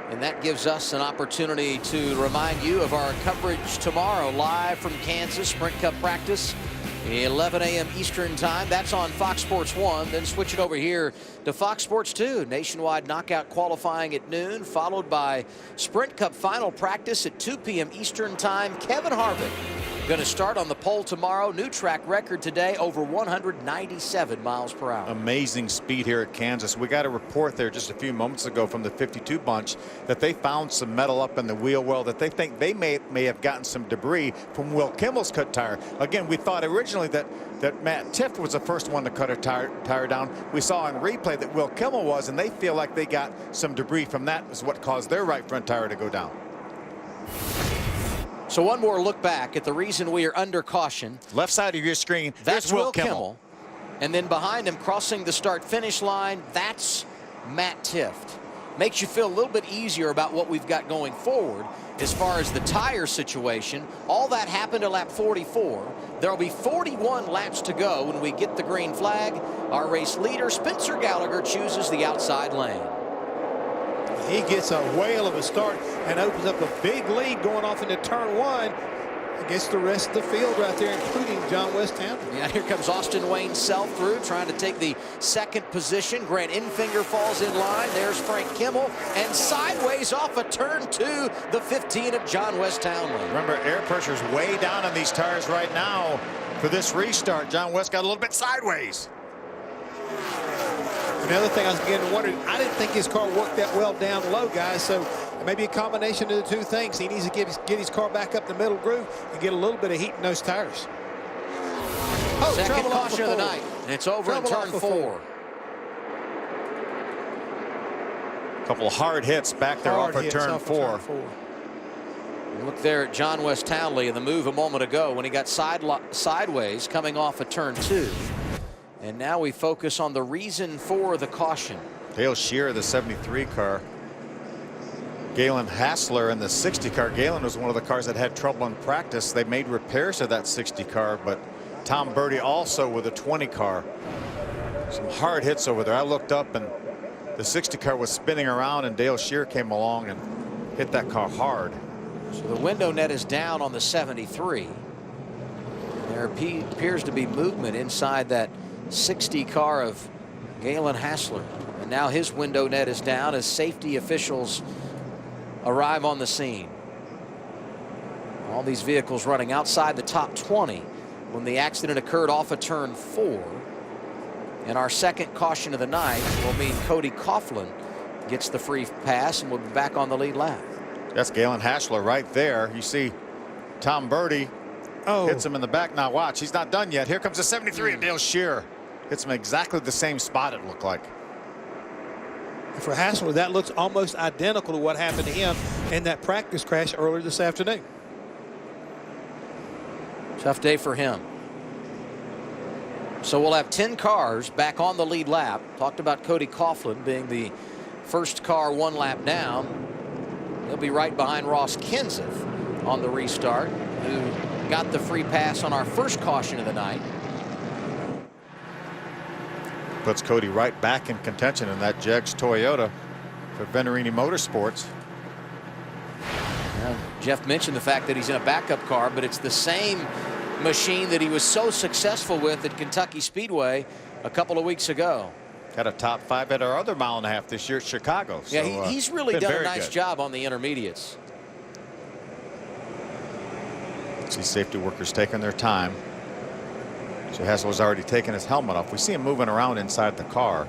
And that gives us an opportunity to remind you of our coverage tomorrow live from Kansas Sprint Cup practice, 11 a.m. Eastern time. That's on Fox Sports 1. Then switch it over here to Fox Sports 2. Nationwide knockout qualifying at noon, followed by Sprint Cup final practice at 2 p.m. Eastern time. Kevin Harvick going to start on the pole tomorrow. New track record today, over 197 miles per hour. Amazing speed here at Kansas. We got a report there just a few moments ago from the 52 bunch that they found some metal up in the wheel well that they think they may have gotten some debris from Will Kimmel's cut tire. Again, we thought originally that Matt Tifft was the first one to cut a tire down. We saw in replay that Will Kimmel was, and they feel like they got some debris from that is what caused their right front tire to go down. So one more look back at the reason we are under caution. Left side of your screen, that's Will Kimmel. And then behind him, crossing the start-finish line, that's Matt Tifft. Makes you feel a little bit easier about what we've got going forward as far as the tire situation. All that happened at lap 44. There will be 41 laps to go when we get the green flag. Our race leader, Spencer Gallagher, chooses the outside lane. He gets a whale of a start and opens up a big lead going off into turn 1 against the rest of the field right there, including John West Townley. Yeah, here comes Austin Wayne Self through, trying to take the 2nd position. Grant Enfinger falls in line. There's Frank Kimmel, and sideways off a turn 2, the 15 of John West Townley. Remember, air pressure's way down on these tires right now. For this restart, John West got a little bit sideways. the other thing I was beginning to wonder, I didn't think his car worked that well down low, guys. So maybe a combination of the two things. He needs to get his car back up the middle groove and get a little bit of heat in those tires. Oh, second caution of the night. And it's over in turn 4. A couple hard hits back there off of turn 4. Look there at John West Townley in the move a moment ago when he got sideways coming off of turn 2. And now we focus on the reason for the caution. Dale Shearer, the 73 car. Galen Hassler in the 60 car. Galen was one of the cars that had trouble in practice. They made repairs to that 60 car, but Tom Birdie also with a 20 car. Some hard hits over there. I looked up and the 60 car was spinning around and Dale Shearer came along and hit that car hard. So the window net is down on the 73. There appears to be movement inside that 60 car of Galen Hassler. And now his window net is down as safety officials arrive on the scene. All these vehicles running outside the top 20 when the accident occurred off of turn 4. And our second caution of the night will mean Cody Coughlin gets the free pass and will be back on the lead lap. That's Galen Hassler right there. You see Tom Birdie hits him in the back. Now watch, he's not done yet. Here comes the 73 of Dale Shearer. Hits him exactly the same spot, it looked like. For Hassler, that looks almost identical to what happened to him in that practice crash earlier this afternoon. Tough day for him. So we'll have 10 cars back on the lead lap. Talked about Cody Coughlin being the first car 1 lap down. He'll be right behind Ross Kenseth on the restart, who got the free pass on our first caution of the night. Puts Cody right back in contention in that Jegs Toyota for Venerini Motorsports. Jeff mentioned the fact that he's in a backup car, but it's the same machine that he was so successful with at Kentucky Speedway a couple of weeks ago. Got a top 5 at our other mile-and-a-half this year at Chicago. Yeah, so, he's really done a nice good job on the intermediates. See safety workers taking their time. So Hassler's already taken his helmet off. We see him moving around inside the car.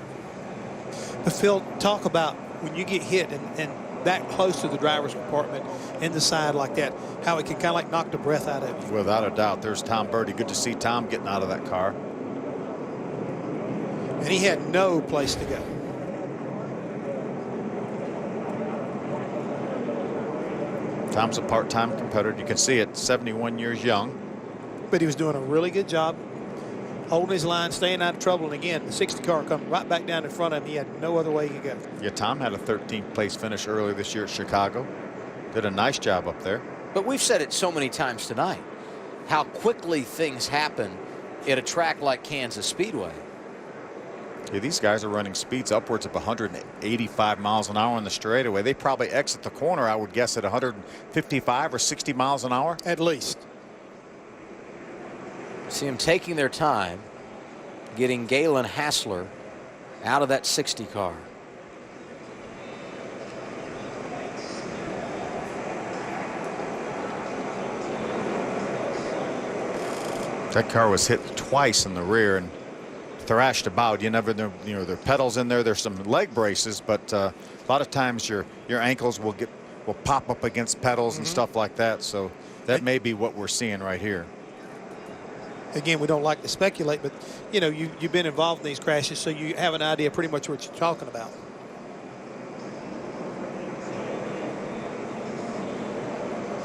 But Phil, talk about when you get hit and that close to the driver's compartment in the side like that, how it can kind of like knock the breath out of you. Without a doubt. There's Tom Birdie. Good to see Tom getting out of that car. And he had no place to go. Tom's a part-time competitor. You can see it, 71 years young. But he was doing a really good job holding his line, staying out of trouble. And again, the 60 car coming right back down in front of him. He had no other way he could go. Yeah, Tom had a 13th place finish earlier this year at Chicago. Did a nice job up there. But we've said it so many times tonight, how quickly things happen at a track like Kansas Speedway. Yeah, these guys are running speeds upwards of 185 miles an hour on the straightaway. They probably exit the corner, I would guess, at 155 or 60 miles an hour. At least. See them taking their time getting Galen Hassler out of that 60 car. That car was hit twice in the rear and thrashed about. You never know, there are pedals in there. There's some leg braces, but a lot of times your ankles will pop up against pedals and stuff like that. So that may be what we're seeing right here. Again, we don't like to speculate, but you've been involved in these crashes, so you have an idea pretty much what you're talking about.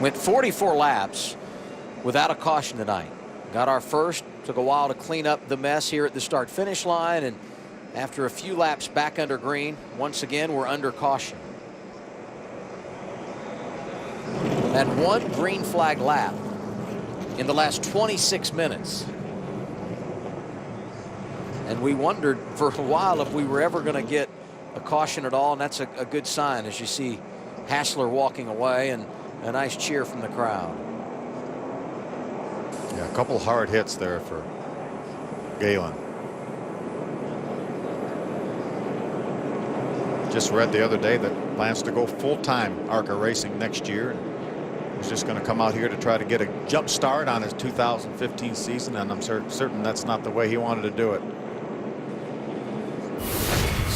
Went 44 laps without a caution tonight. Got our first. Took a while to clean up the mess here at the start finish line, and after a few laps back under green, once again we're under caution. That one green flag lap in the last 26 minutes. And we wondered for a while if we were ever going to get a caution at all, and that's a good sign as you see Hassler walking away and a nice cheer from the crowd. Yeah, a couple hard hits there for Galen. Just read the other day that plans to go full-time Arca racing next year. He's just going to come out here to try to get a jump start on his 2015 season, and I'm certain that's not the way he wanted to do it.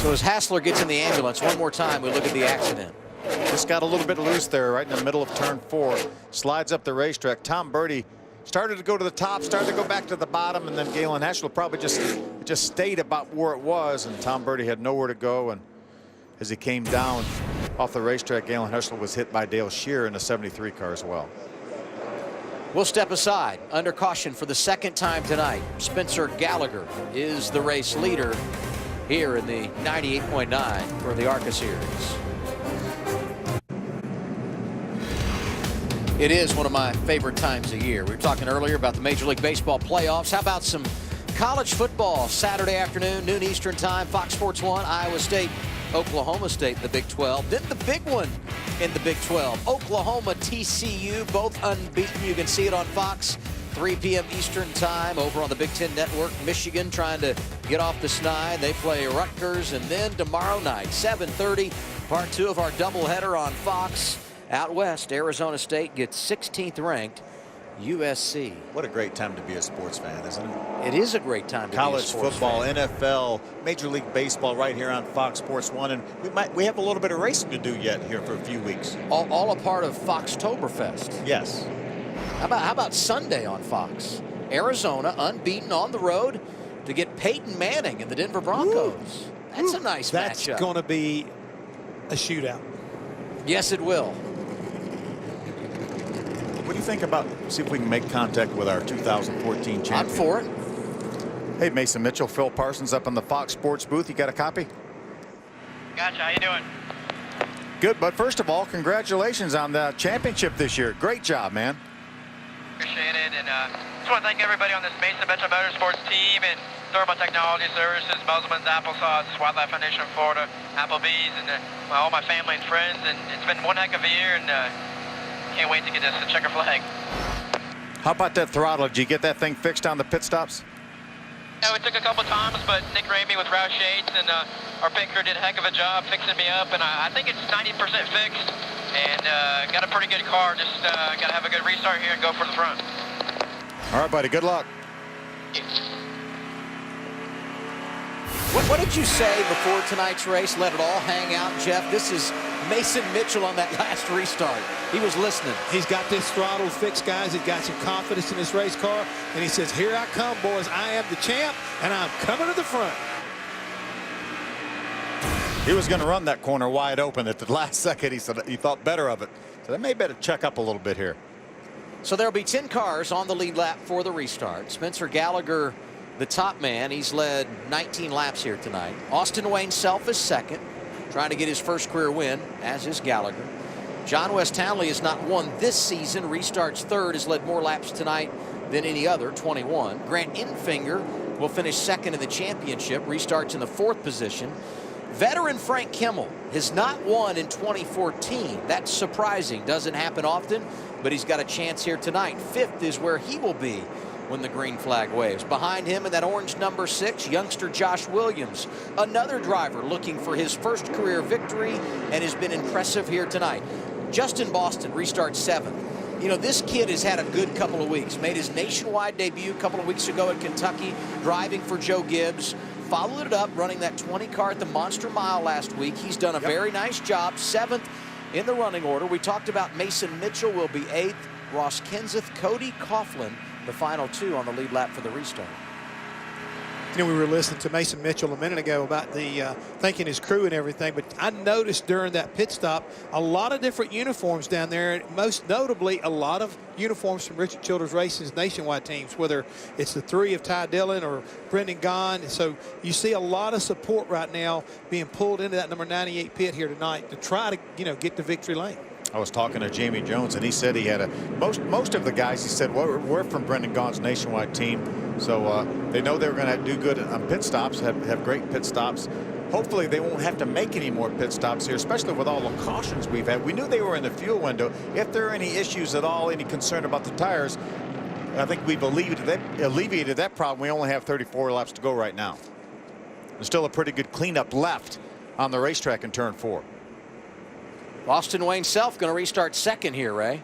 So as Hassler gets in the ambulance, one more time, we look at the accident. Just got a little bit loose there right in the middle of turn 4. Slides up the racetrack. Tom Birdie started to go to the top, started to go back to the bottom, and then Galen Heschel probably just stayed about where it was, and Tom Birdie had nowhere to go. And as he came down off the racetrack, Galen Heschel was hit by Dale Shear in the 73 car as well. We'll step aside. Under caution for the second time tonight. Spencer Gallagher is the race leader here in the 98.9 for the Arca Series. It is one of my favorite times of year. We were talking earlier about the Major League Baseball playoffs. How about some college football Saturday afternoon, noon Eastern time, Fox Sports 1, Iowa State, Oklahoma State in the Big 12. Then the big one in the Big 12, Oklahoma, TCU, both unbeaten. You can see it on Fox, 3 p.m. Eastern time over on the Big Ten Network. Michigan trying to get off the snide. They play Rutgers, and then tomorrow night, 7:30, part 2 of our doubleheader on Fox. Out west, Arizona State gets 16th ranked USC. What a great time to be a sports fan, isn't it? It is a great time to College be a sports football, fan. NFL, Major League Baseball right here on Fox Sports 1. And we have a little bit of racing to do yet here for a few weeks. All a part of Foxtoberfest. Yes. How about Sunday on Fox? Arizona unbeaten on the road to get Peyton Manning and the Denver Broncos. Ooh. That's a nice matchup. That's going to be a shootout. Yes, it will. What do you think about, see if we can make contact with our 2014 champion? I'm for it. Hey, Mason Mitchell, Phil Parsons up in the Fox Sports booth. You got a copy? Gotcha. How you doing? Good, but first of all, congratulations on the championship this year. Great job, man. Appreciate it, and just want to thank everybody on this Mason Mitchell Motorsports team and Thermal Technology Services, Muzzleman's Applesauce, Wildlife Foundation of Florida, Applebee's, and all my family and friends. And it's been one heck of a year, and can't wait to get this checker flag. How about that throttle? Did you get that thing fixed on the pit stops? Yeah, it took a couple times, but Nick Ramey with Roush Yates and our pit crew did a heck of a job fixing me up, and I think it's 90% fixed, and got a pretty good car. Just got to have a good restart here and go for the front. All right, buddy. Good luck. What did you say before tonight's race? Let it all hang out, Jeff. This is Mason Mitchell on that last restart. He was listening. He's got this throttle fixed, guys. He's got some confidence in this race car. And he says, here I come, boys. I am the champ, and I'm coming to the front. He was going to run that corner wide open at the last second. He said he thought better of it. So they may better check up a little bit here. So there'll be 10 cars on the lead lap for the restart. Spencer Gallagher, the top man. He's led 19 laps here tonight. Austin Wayne Self is second, trying to get his first career win, as is Gallagher. John West Townley has not won this season. Restarts third, has led more laps tonight than any other, 21. Grant Enfinger will finish second in the championship. Restarts in the 4th position. Veteran Frank Kimmel has not won in 2014. That's surprising. Doesn't happen often, but he's got a chance here tonight. 5th is where he will be when the green flag waves. Behind him in that orange number 6, youngster Josh Williams, another driver looking for his first career victory and has been impressive here tonight. Justin Boston restarts 7th. You know, this kid has had a good couple of weeks. Made his nationwide debut a couple of weeks ago at Kentucky, driving for Joe Gibbs. Followed it up running that 20 car at the Monster Mile last week. He's done a very nice job. 7th in the running order. We talked about Mason Mitchell will be 8th. Ross Kenseth, Cody Coughlin, the final 2 on the lead lap for the restart. You know, we were listening to Mason Mitchell a minute ago about the thanking his crew and everything, but I noticed during that pit stop a lot of different uniforms down there, and most notably a lot of uniforms from Richard Childress Racing's nationwide teams, whether it's the 3 of Ty Dillon or Brendan Gaughan. So you see a lot of support right now being pulled into that number 98 pit here tonight to try to, you know, get to victory lane. I was talking to Jamie Jones, and he said he had most of the guys, he said, well, we're from Brendan Gaughan's nationwide team. So they know they were going to do good on pit stops, have great pit stops. Hopefully they won't have to make any more pit stops here, especially with all the cautions we've had. We knew they were in the fuel window. If there are any issues at all, any concern about the tires, I think we've alleviated that problem. We only have 34 laps to go right now. There's still a pretty good cleanup left on the racetrack in turn 4. Austin Wayne Self going to restart 2nd here, Ray.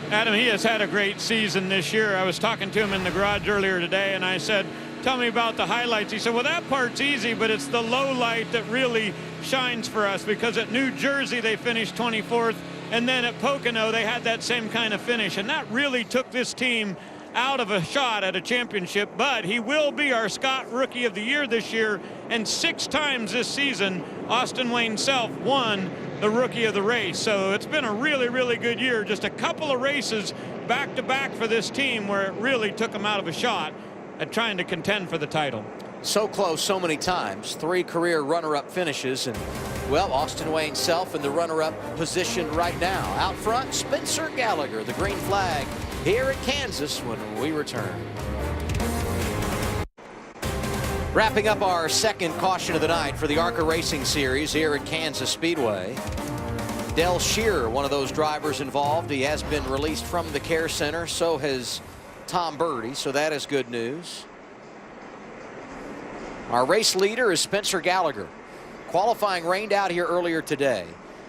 Adam, he has had a great season this year. I was talking to him in the garage earlier today, and I said, tell me about the highlights. He said, well, that part's easy, but it's the low light that really shines for us, because at New Jersey they finished 24th, and then at Pocono they had that same kind of finish, and that really took this team out of a shot at a championship. But he will be our Scott Rookie of the Year this year, and 6 times this season Austin Wayne Self won the Rookie of the Race. So it's been a really, really good year. Just a couple of races back to back for this team where it really took them out of a shot at trying to contend for the title. So close so many times. 3 career runner-up finishes, and well, Austin Wayne Self in the runner-up position right now. Out front, Spencer Gallagher, the green flag here at Kansas when we return. Wrapping up our second caution of the night for the Arca Racing Series here at Kansas Speedway. Del Shearer, one of those drivers involved. He has been released from the care center. So has Tom Birdie, so that is good news. Our race leader is Spencer Gallagher. Qualifying rained out here earlier today.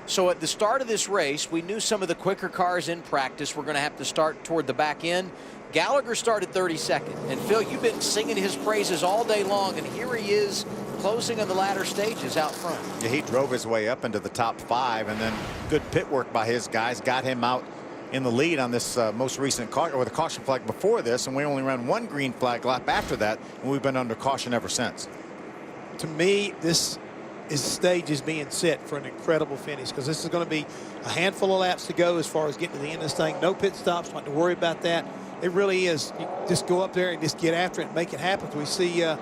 So at the start of this race, we knew some of the quicker cars in practice were going to have to start toward the back end. Gallagher started 32nd. And Phil, you've been singing his praises all day long, and here he is closing on the latter stages out front. Yeah, he drove his way up into the top 5, and then good pit work by his guys got him out in the lead on this most recent caution, or the caution flag before this, and we only ran 1 green flag lap after that, and we've been under caution ever since. To me, this stage is being set for an incredible finish, because this is going to be a handful of laps to go as far as getting to the end of this thing. No pit stops, don't have to worry about that. It really is. You just go up there and just get after it and make it happen. We see at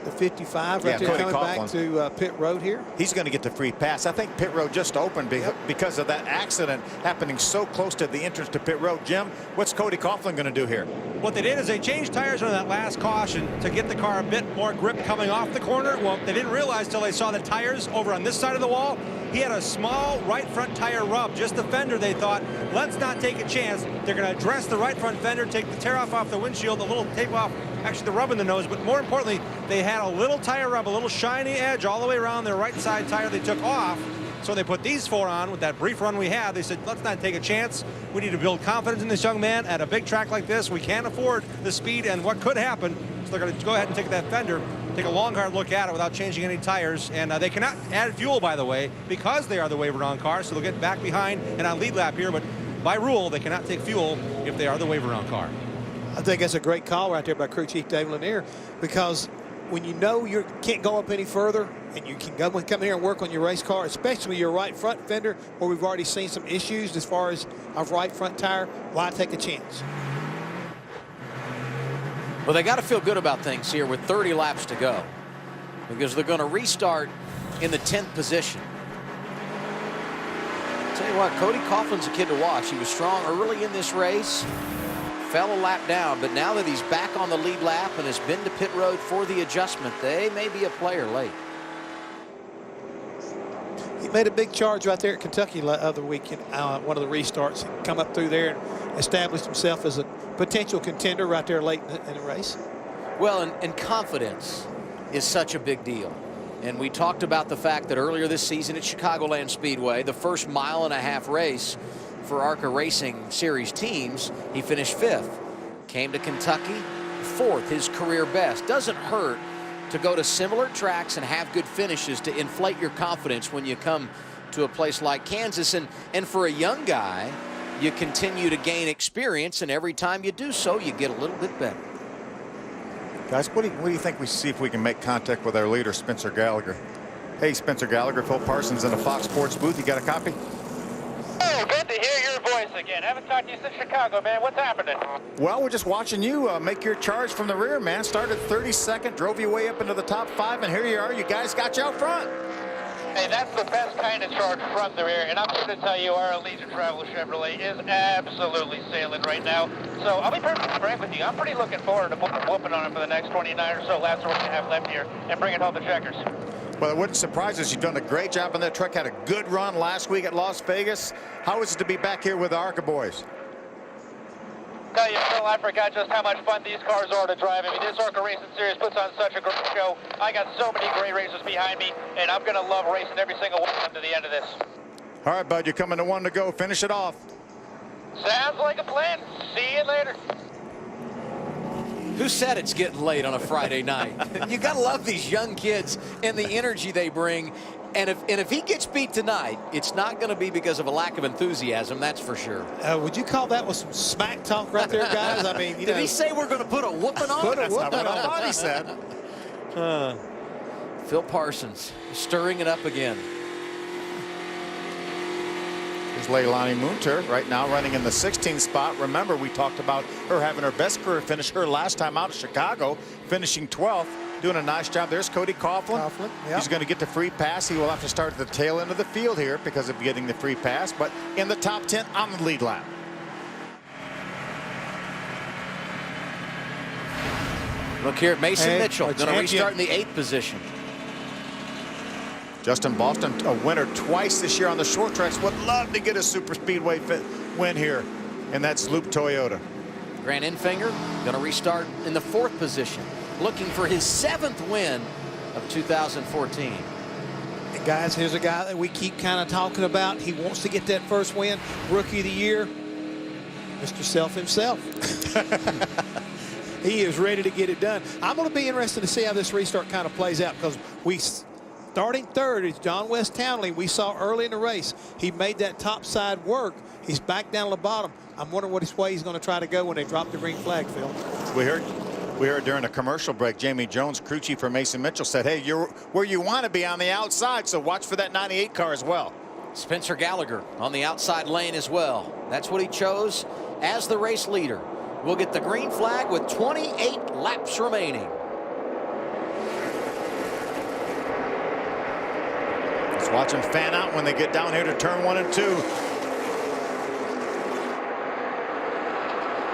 the 55 right there Cody coming Coughlin back to pit road here. He's going to get the free pass. I think pit road just opened because of that accident happening so close to the entrance to pit road. Jim, what's Cody Coughlin going to do here? What they did is they changed tires on that last caution to get the car a bit more grip coming off the corner. Well, they didn't realize till they saw the tires over on this side of the wall. He had a small right front tire rub, just the fender. They thought, let's not take a chance. They're going to address the right front fender, take the tear off the windshield, a little tape off, actually the rub in the nose, but more importantly, they had a little tire rub, a little shiny edge all the way around their right side tire they took off. So they put these 4 on with that brief run we had. They said, let's not take a chance. We need to build confidence in this young man at a big track like this. We can't afford the speed and what could happen. So they're going to go ahead and take that fender, take a long, hard look at it without changing any tires. And they cannot add fuel, by the way, because they are the wave-around car. So they'll get back behind and on lead lap here. But by rule, they cannot take fuel if they are the wave-around car. I think that's a great call right there by crew chief Dave Lanier, because when you know you can't go up any further and you can come here and work on your race car, especially your right front fender, where we've already seen some issues as far as our right front tire, why take a chance? Well, they got to feel good about things here with 30 laps to go, because they're going to restart in the 10th position. Tell you what, Cody Coughlin's a kid to watch. He was strong early in this race, fell a lap down, but now that he's back on the lead lap and has been to pit road for the adjustment, they may be a player late. He made a big charge right there at Kentucky the other week in one of the restarts. Come up through there and established himself as a potential contender right there late in the race. Well, and confidence is such a big deal. And we talked about the fact that earlier this season at Chicagoland Speedway, the first 1.5 mile race for Arca Racing Series teams, he finished 5th. Came to Kentucky, 4th, his career best. Doesn't hurt to go to similar tracks and have good finishes to inflate your confidence when you come to a place like Kansas. And for a young guy, you continue to gain experience, and every time you do so, you get a little bit better. Guys, what do you think we see if we can make contact with our leader, Spencer Gallagher? Hey, Spencer Gallagher, Phil Parsons in the Fox Sports booth. You got a copy? Oh, good to hear your voice again. Haven't talked to you since Chicago, man. What's happening? Well, we're just watching you make your charge from the rear, man. Started 32nd, drove your way up into the top 5, and here you are. You guys got you out front. Hey, that's the best kind of charge from the rear, and I'm here to tell you our Allegiant Travel Chevrolet is absolutely sailing right now. So I'll be perfectly frank with you. I'm pretty looking forward to whooping on it for the next 29 or so laps we're going to have left here and bring it home to checkers. Well, it wouldn't surprise us. You've done a great job on that truck. Had a good run last week at Las Vegas. How is it to be back here with the Arca boys? Tell you, Phil, I forgot just how much fun these cars are to drive. I mean, this Arca Racing Series puts on such a great show. I got so many great racers behind me, and I'm going to love racing every single one of them to the end of this. All right, bud, you're coming to 1 to go. Finish it off. Sounds like a plan. See you later. Who said it's getting late on a Friday night? You got to love these young kids and the energy they bring. And if he gets beat tonight, it's not going to be because of a lack of enthusiasm, that's for sure. Would you call that with some smack talk right there, guys? I mean, Did he say we're going to put a whooping on? Put a whooping on. I thought he said. Phil Parsons stirring it up again. Here's Leilani Munter right now running in the 16th spot. Remember, we talked about her having her best career finish her last time out of Chicago, finishing 12th, doing a nice job. There's Cody Coughlin. Yep. He's going to get the free pass. He will have to start at the tail end of the field here because of getting the free pass, but in the top 10 on the lead lap. Look here at Mason Mitchell, our going to champion. restart in the 8th position. Justin Boston, a winner twice this year on the short tracks, would love to get a super speedway win here, and that's Loop Toyota. Grant Enfinger going to restart in the 4th position, looking for his 7th win of 2014. Guys, here's a guy that we keep kind of talking about. He wants to get that first win. Rookie of the year, Mr. Self himself. He is ready to get it done. I'm going to be interested to see how this restart kind of plays out, because starting third is John West Townley. We saw early in the race he made that top side work. He's back down to the bottom. I'm wondering what way he's going to try to go when they drop the green flag, Phil. We heard during a commercial break, Jamie Jones, crew chief for Mason Mitchell, said, hey, you're where you want to be on the outside, so watch for that 98 car as well. Spencer Gallagher on the outside lane as well. That's what he chose as the race leader. We'll get the green flag with 28 laps remaining. Let's watch them fan out when they get down here to turn 1 and 2.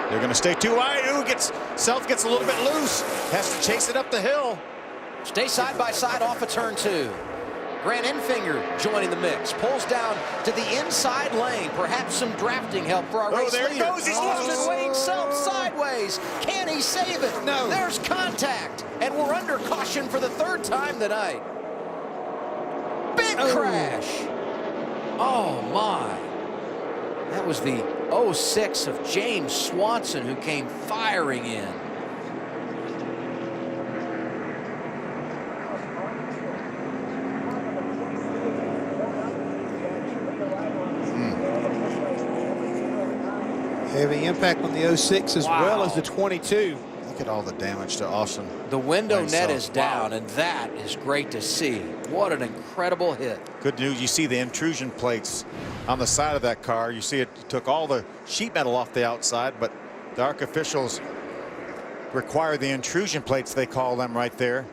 They're going to stay too wide. Self gets a little bit loose. Has to chase it up the hill. Stay side by side off of turn 2. Grant Enfinger joining the mix. Pulls down to the inside lane. Perhaps some drafting help for our race there leader. He goes. He's Austin Wayne Self sideways. Can he save it? No. There's contact. And we're under caution for the 3rd time tonight. Big crash. Oh, my. That was the 06 of James Swanson who came firing in. Heavy impact on the 06 as well as the 22. Look at all the damage to Austin. The window Wayne net Self. is down, and that is great to see. What an incredible hit. Good news, you see the intrusion plates on the side of that car. You see it took all the sheet metal off the outside, but the Arca officials require the intrusion plates, they call them, right there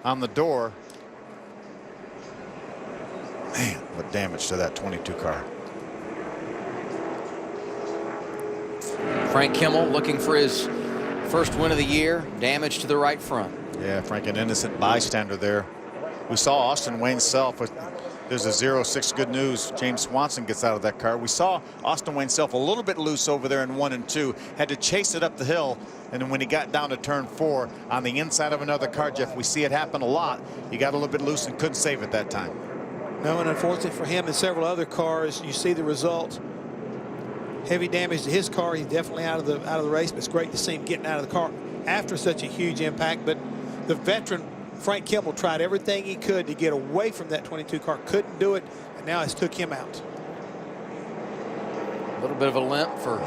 on the door. Man, what damage to that 22 car. Frank Kimmel looking for his first win of the year. Damage to the right front. Yeah, Frank, an innocent bystander there. We saw Austin Wayne Self. There's a 06. Good news. James Swanson gets out of that car. We saw Austin Wayne Self a little bit loose over there in 1 and 2. Had to chase it up the hill. And then when he got down to turn 4 on the inside of another car, Jeff, we see it happen a lot. He got a little bit loose and couldn't save it that time. No, and unfortunately for him and several other cars, you see the result. Heavy damage to his car. He's definitely out of the race, but it's great to see him getting out of the car after such a huge impact. But the veteran Frank Kimmel tried everything he could to get away from that 22 car. Couldn't do it, and now it's took him out. A little bit of a limp for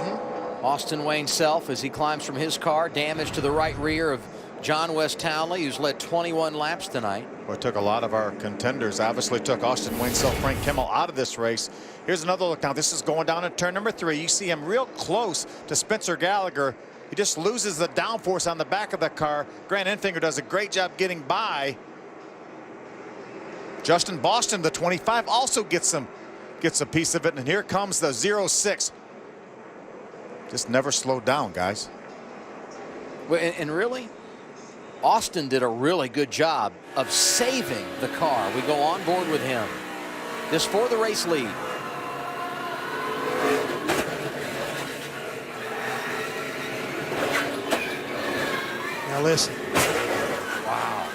Austin Wayne Self as he climbs from his car. Damage to the right rear of John West Townley, who's led 21 laps tonight. Well, it took a lot of our contenders. Obviously took Austin Wayne Self, Frank Kimmel out of this race. Here's another look now. This is going down in turn number 3. You see him real close to Spencer Gallagher. He just loses the downforce on the back of the car. Grant Enfinger does a great job getting by. Justin Boston, the 25, also gets a piece of it. And here comes the 06. Just never slowed down, guys. Well, and really, Austin did a really good job of saving the car. We go on board with him. This for the race lead. Now listen. Wow.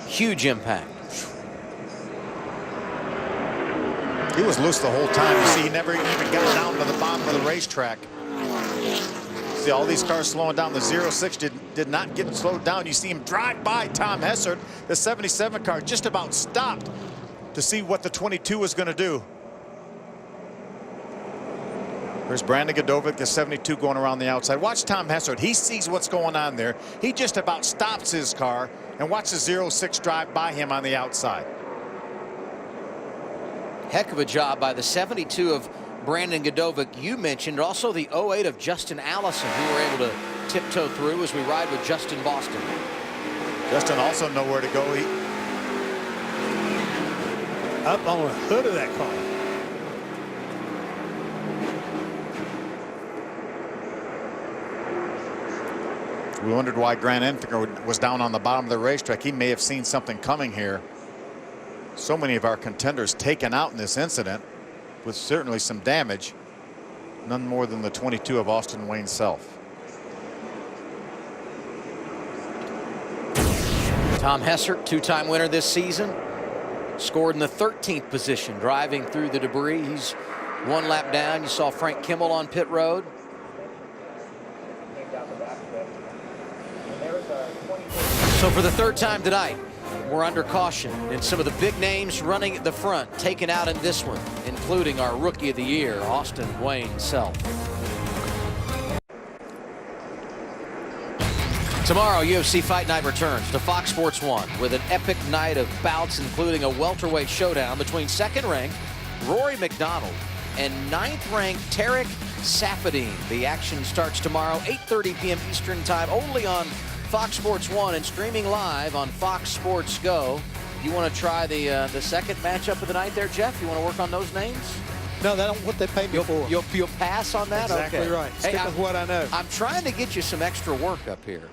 Huge impact. He was loose the whole time. You see, he never even got down to the bottom of the racetrack. See all these cars slowing down. The 06 did not get slowed down. You see him drive by Tom Hessert. The 77 car just about stopped to see what the 22 was going to do. There's Brandon Godovic, the 72, going around the outside. Watch Tom Hessert. He sees what's going on there. He just about stops his car, and watch the 06 drive by him on the outside. Heck of a job by the 72 of Brandon Godovic you mentioned. Also the 08 of Justin Allison, who were able to tiptoe through as we ride with Justin Boston. Justin also nowhere to go. He up on the hood of that car. We wondered why Grant Enfinger was down on the bottom of the racetrack. He may have seen something coming here. So many of our contenders taken out in this incident with certainly some damage. None more than the 22 of Austin Wayne Self. Tom Hessert, two-time winner this season, scored in the 13th position driving through the debris. He's one lap down. You saw Frank Kimmel on pit road. So for the third time tonight, we're under caution, and some of the big names running at the front taken out in this one, including our Rookie of the Year, Austin Wayne Self. Tomorrow, UFC Fight Night returns to Fox Sports 1 with an epic night of bouts, including a welterweight showdown between second-ranked Rory McDonald and ninth-ranked Tarek Safadine. The action starts tomorrow, 8:30 p.m. Eastern Time, only on Fox Sports 1 and streaming live on Fox Sports Go. You want to try the second matchup of the night there, Jeff? You want to work on those names? No, that's what they paid me for. You'll pass on that? Exactly okay. right. Stick with what I know. I'm trying to get you some extra work up here.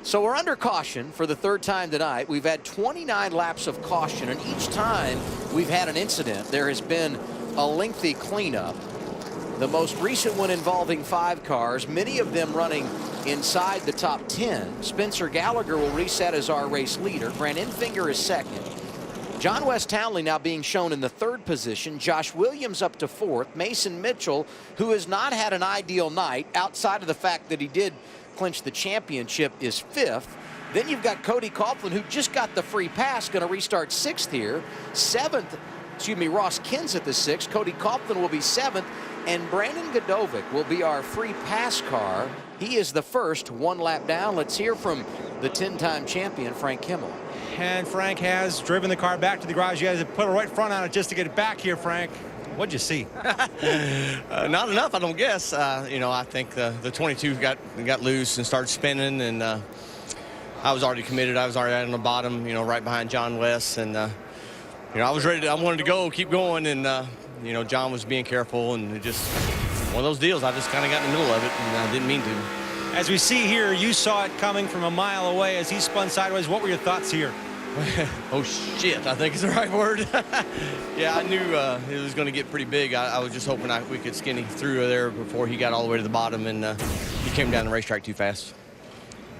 So we're under caution for the third time tonight. We've had 29 laps of caution, and each time we've had an incident, there has been a lengthy cleanup. The most recent one involving 5 cars, many of them running inside the top 10. Spencer Gallagher will reset as our race leader. Grant Enfinger is second. John West Townley now being shown in the 3rd position. Josh Williams up to 4th. Mason Mitchell, who has not had an ideal night outside of the fact that he did clinch the championship, is 5th. Then you've got Cody Coughlin, who just got the free pass, going to restart 6th here. 7th, Ross Kenseth the 6th. Cody Coughlin will be 7th. And Brandon Godovic will be our free pass car. He is the first, 1 lap down. Let's hear from the 10-time champion, Frank Kimmel. And Frank has driven the car back to the garage. You guys have put a right front on it just to get it back here, Frank. What'd you see? Not enough, I don't guess. You know, I think the 22 got loose and started spinning, and I was already committed. I was already on the bottom, you know, right behind John West, and you know, I was ready. I wanted to go, keep going, and you know, John was being careful, and it just one of those deals. I just kind of got in the middle of it, and I didn't mean to. As we see here, you saw it coming from a mile away as he spun sideways. What were your thoughts here? Oh, shit, I think is the right word. Yeah, I knew it was going to get pretty big. I was just hoping we could skinny through there before he got all the way to the bottom, and he came down the racetrack too fast.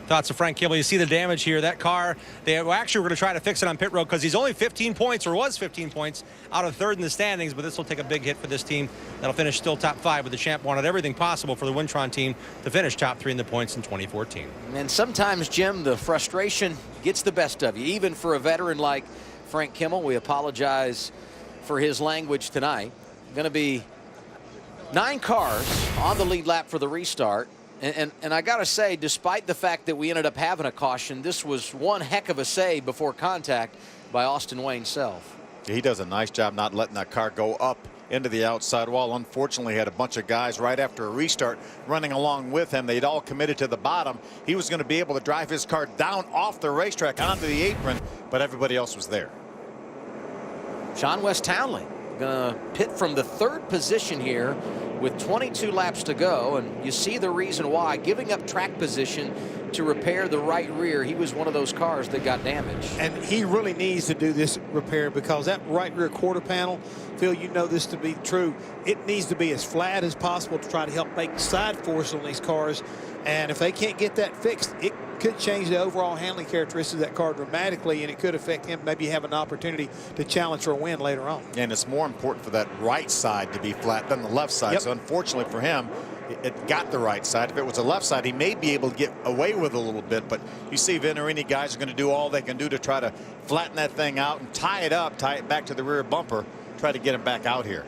Thoughts of Frank Kimmel. You see the damage here. That car, they actually were going to try to fix it on pit road because he's only 15 points, or was 15 points, out of 3rd in the standings, but this will take a big hit for this team. That'll finish still top 5, but the champ wanted everything possible for the Wintron team to finish top 3 in the points in 2014. And sometimes, Jim, the frustration gets the best of you, even for a veteran like Frank Kimmel. We apologize for his language tonight. Going to be 9 cars on the lead lap for the restart. And I got to say, despite the fact that we ended up having a caution, this was one heck of a save before contact by Austin Wayne Self. He does a nice job not letting that car go up into the outside wall. Unfortunately, he had a bunch of guys right after a restart running along with him. They'd all committed to the bottom. He was going to be able to drive his car down off the racetrack onto the apron, but everybody else was there. John West Townley going to pit from the 3rd position here with 22 laps to go, and you see the reason why. Giving up track position to repair the right rear. He was one of those cars that got damaged. And he really needs to do this repair, because that right rear quarter panel, Phil, you know this to be true, it needs to be as flat as possible to try to help make side force on these cars. And if they can't get that fixed, it could change the overall handling characteristics of that car dramatically, and it could affect him maybe have an opportunity to challenge for a win later on. And it's more important for that right side to be flat than the left side. Yep. So unfortunately for him, it got the right side. If it was the left side, he may be able to get away with it a little bit. But you see Venturini guys are going to do all they can do to try to flatten that thing out and tie it up, tie it back to the rear bumper, try to get him back out here.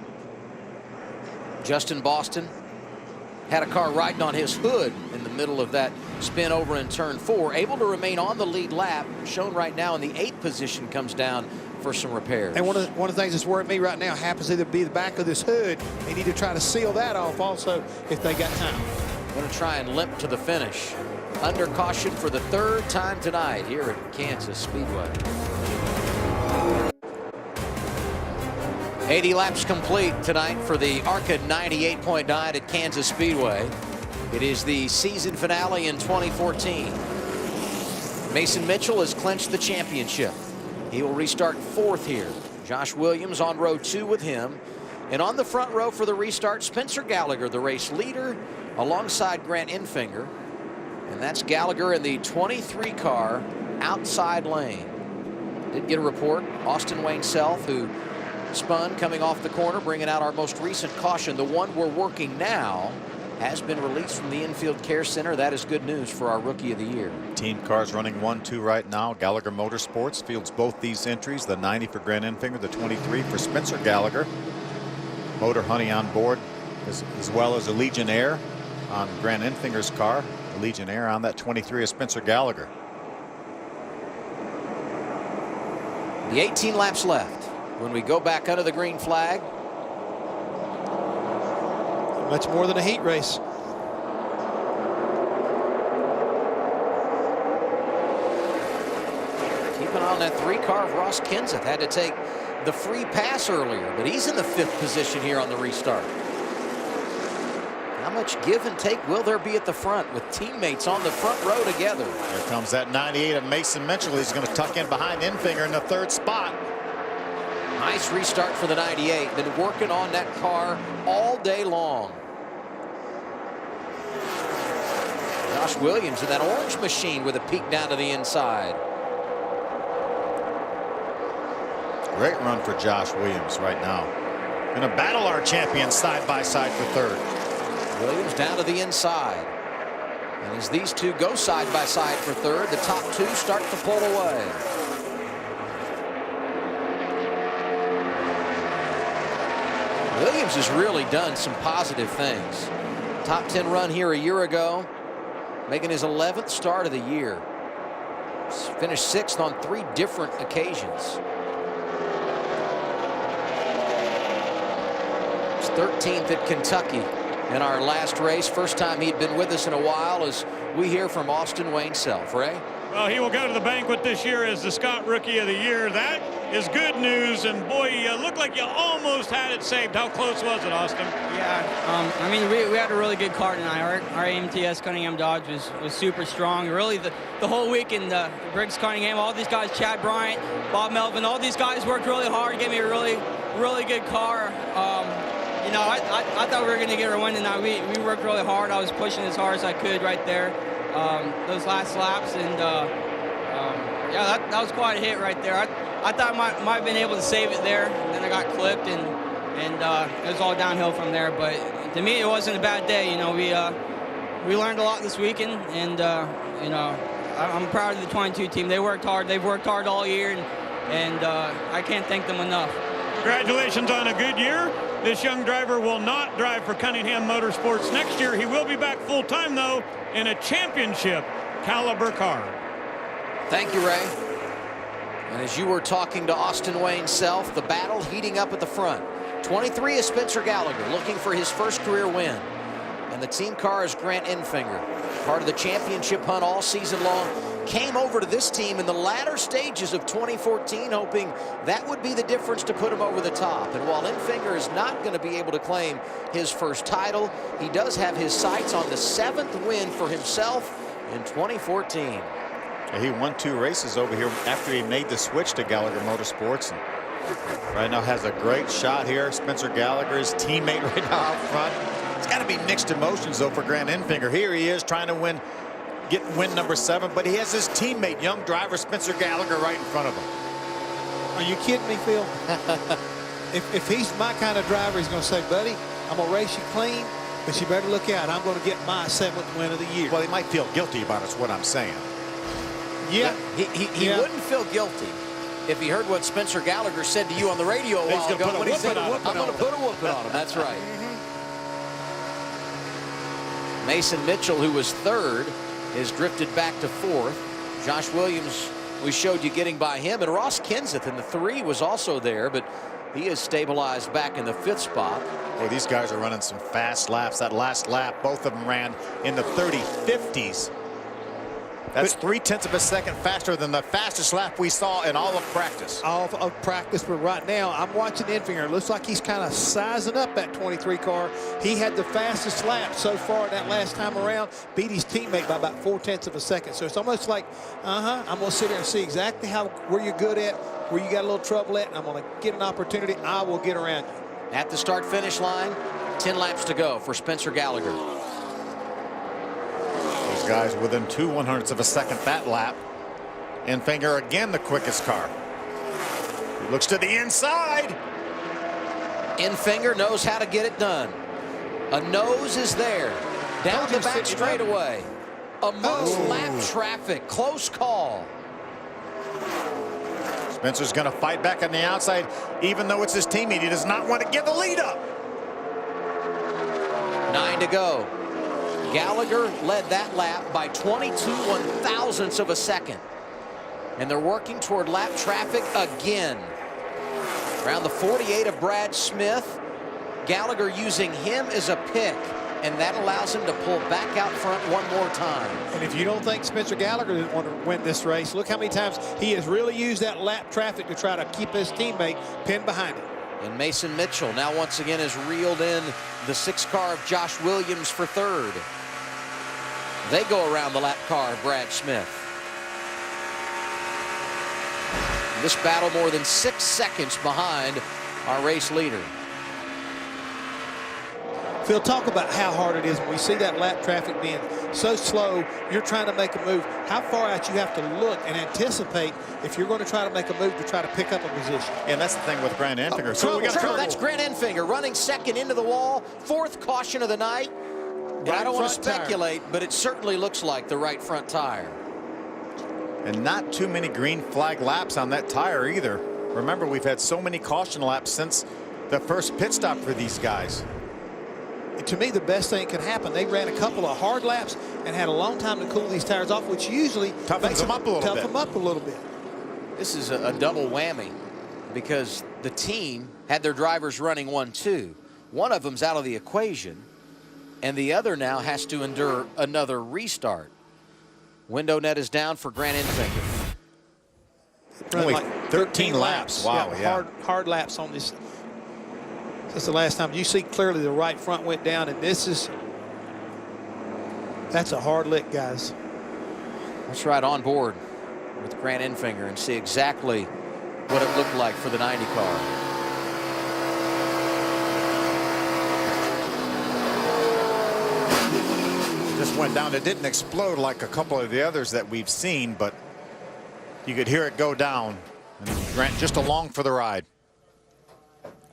Justin Boston had a car riding on his hood in the middle of that spin over in turn 4, able to remain on the lead lap, shown right now in the 8th position, comes down for some repairs. And one of the things that's worrying me right now happens to either be the back of this hood. They need to try to seal that off also if they got time. Going to try and limp to the finish. Under caution for the 3rd time tonight here at Kansas Speedway. 80 laps complete tonight for the Arca 98.9 at Kansas Speedway. It is the season finale in 2014. Mason Mitchell has clinched the championship. He will restart 4th here. Josh Williams on row 2 with him. And on the front row for the restart, Spencer Gallagher, the race leader, alongside Grant Enfinger. And that's Gallagher in the 23 car outside lane. Did get a report. Austin Wayne Self, who spun coming off the corner, bringing out our most recent caution. The one we're working now has been released from the infield care center. That is good news for our rookie of the year. Team cars running 1-2 right now. Gallagher Motorsports fields both these entries, the 90 for Grant Enfinger, the 23 for Spencer Gallagher. Motor Honey on board, as well as a Legion Air on Grant Enfinger's car. The Legion Air on that 23 of Spencer Gallagher. The 18 laps left. When we go back under the green flag, much more than a heat race. Keep an eye on that 3 car of Ross Kenseth. Had to take the free pass earlier, but he's in the 5th position here on the restart. How much give and take will there be at the front with teammates on the front row together? Here comes that 98 of Mason Mitchell. He's going to tuck in behind Enfinger in the 3rd spot. Nice restart for the 98. Been working on that car all day long. Josh Williams in that orange machine with a peek down to the inside. Great run for Josh Williams right now. Going to battle our champion side by side for 3rd. Williams down to the inside. And as these two go side by side for 3rd, the top 2 start to pull away. Williams has really done some positive things. Top 10 run here a year ago, making his 11th start of the year. Finished 6th on 3 different occasions. He's 13th at Kentucky in our last race. First time he'd been with us in a while, as we hear from Austin Wayne Self. Ray? Well, he will go to the banquet this year as the Scott Rookie of the Year. That is good news, and boy, you look like you almost had it saved. How close was it, Austin? Yeah, I mean, we had a really good car tonight. Our AMTS Cunningham Dodge was super strong. Really, the whole weekend, Briggs Cunningham, all these guys, Chad Bryant, Bob Melvin, all these guys worked really hard to get me a really good car. You know, I thought we were going to get a win tonight. We worked really hard. I was pushing as hard as I could right there, those last laps, and yeah, that was quite a hit right there. I thought I might have been able to save it there. Then I got clipped, and it was all downhill from there. But to me, it wasn't a bad day. You know, we learned a lot this weekend, and you know, I'm proud of the 22 team. They worked hard. They've worked hard all year, and I can't thank them enough. Congratulations on a good year. This young driver will not drive for Cunningham Motorsports next year. He will be back full-time, though, in a championship caliber car. Thank you, Ray. And as you were talking to Austin Wayne Self, the battle heating up at the front. 23 is Spencer Gallagher, looking for his first career win. And the team car is Grant Enfinger, part of the championship hunt all season long. Came over to this team in the latter stages of 2014, hoping that would be the difference to put him over the top. And while Enfinger is not going to be able to claim his first title, he does have his sights on the 7th win for himself in 2014. He won 2 races over here after he made the switch to Gallagher Motorsports. And right now has a great shot here. Spencer Gallagher, his teammate right now out front. It's got to be mixed emotions, though, for Grant Enfinger. Here he is trying to get win number 7, but he has his teammate, young driver Spencer Gallagher, right in front of him. Are you kidding me, Phil? if he's my kind of driver, he's going to say, buddy, I'm going to race you clean, But you better look out. I'm going to get my 7th win of the year. Well, he might feel guilty about it, is what I'm saying. Yeah. He wouldn't feel guilty if he heard what Spencer Gallagher said to you on the radio a while ago. When he said, I'm going to put a whooping on him. That's right. Mason Mitchell, who was 3rd, is drifted back to 4th. Josh Williams, we showed you getting by him. And Ross Kenseth in the 3 was also there, but he is stabilized back in the 5th spot. Boy, these guys are running some fast laps. That last lap, both of them ran in the 30-50s. That's 0.3 of a second faster than the fastest lap we saw in all of practice. All of practice, but right now I'm watching Enfinger. It looks like he's kind of sizing up that 23 car. He had the fastest lap so far that last time around, beat his teammate by about 0.4 of a second. So it's almost like, I'm going to sit here and see exactly where you're good at, where you got a little trouble at, and I'm going to get an opportunity. I will get around you. At the start-finish line, 10 laps to go for Spencer Gallagher. These guys within 0.02 of a second that lap. Enfinger again the quickest car. He looks to the inside. Enfinger knows how to get it done. A nose is there. Down the back straightaway. Amongst lap traffic. Close call. Spencer's going to fight back on the outside, even though it's his teammate. He does not want to give the lead up. 9 to go. Gallagher led that lap by 22 1/1000ths of a second. And they're working toward lap traffic again. Around the 48 of Brad Smith. Gallagher using him as a pick. And that allows him to pull back out front one more time. And if you don't think Spencer Gallagher didn't want to win this race, look how many times he has really used that lap traffic to try to keep his teammate pinned behind him. And Mason Mitchell now once again has reeled in the 6 car of Josh Williams for 3rd. They go around the lap car of Brad Smith. This battle more than 6 seconds behind our race leader. Phil, talk about how hard it is when we see that lap traffic being so slow. You're trying to make a move. How far out you have to look and anticipate if you're going to try to make a move to try to pick up a position. And that's the thing with Grant Enfinger. That's Grant Enfinger running 2nd into the wall. 4th caution of the night. And I don't want to speculate, but it certainly looks like the right front tire. And not too many green flag laps on that tire either. Remember, we've had so many caution laps since the first pit stop for these guys. To me, the best thing that could happen, they ran a couple of hard laps and had a long time to cool these tires off, which usually toughens them up a little bit. This is a double whammy because the team had their drivers running 1-2. One of them's out of the equation, and the other now has to endure another restart. Window net is down for Grant Enfinger. Only like 13 laps. Wow, yeah. Hard laps on this. That's the last time. You see clearly the right front went down, and that's a hard lick, guys. Let's ride on board with Grant Enfinger and see exactly what it looked like for the 90 car. Just went down. It didn't explode like a couple of the others that we've seen, but you could hear it go down. And Grant just along for the ride.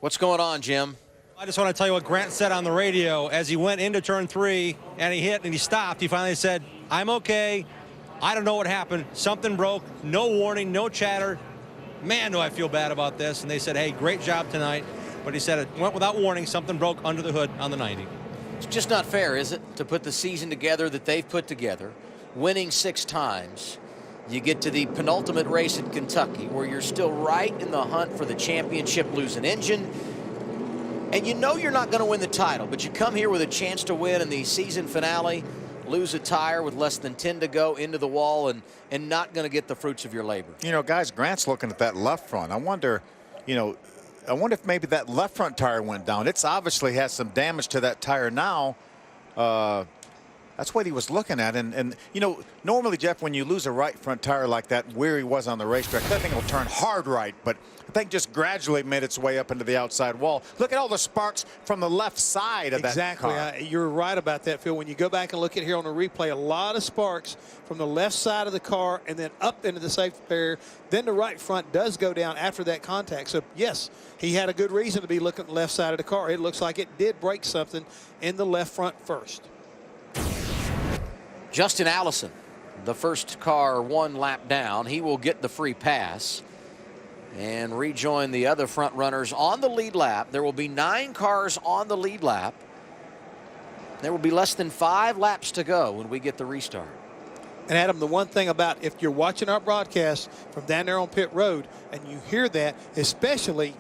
What's going on, Jim? I just want to tell you what Grant said on the radio as he went into turn 3 and he hit and he stopped. He finally said, "I'm okay. I don't know what happened. Something broke. No warning, no chatter. Man, do I feel bad about this." And they said, "Hey, great job tonight." But he said it went without warning. Something broke under the hood on the 90. It's just not fair, is it, to put the season together that they've put together, winning 6 times. You get to the penultimate race in Kentucky where you're still right in the hunt for the championship, lose an engine. And you know you're not going to win the title, but you come here with a chance to win in the season finale, lose a tire with less than 10 to go into the wall and not going to get the fruits of your labor. You know, guys, Grant's looking at that left front. I wonder if maybe that left front tire went down. It's obviously has some damage to that tire now. That's what he was looking at. And you know, normally, Jeff, when you lose a right front tire like that, where he was on the racetrack, that thing will turn hard right. But thing just gradually made its way up into the outside wall. Look at all the sparks from the left side of that car. Exactly. You're right about that, Phil. When you go back and look at here on the replay, a lot of sparks from the left side of the car and then up into the safety barrier. Then the right front does go down after that contact. So, yes, he had a good reason to be looking at the left side of the car. It looks like it did break something in the left front first. Justin Allison, the first car 1 lap down. He will get the free pass and rejoin the other front runners on the lead lap. There will be 9 cars on the lead lap. There will be less than 5 laps to go when we get the restart. And Adam, the one thing about if you're watching our broadcast from down there on pit road and you hear that, especially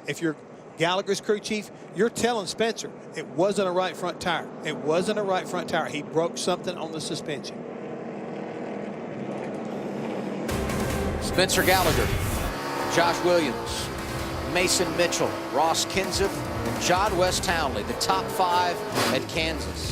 if you're Gallagher's crew chief, you're telling Spencer it wasn't a right front tire. It wasn't a right front tire. He broke something on the suspension. Spencer Gallagher, Josh Williams, Mason Mitchell, Ross Kenseth, and John West Townley, the top 5 at Kansas.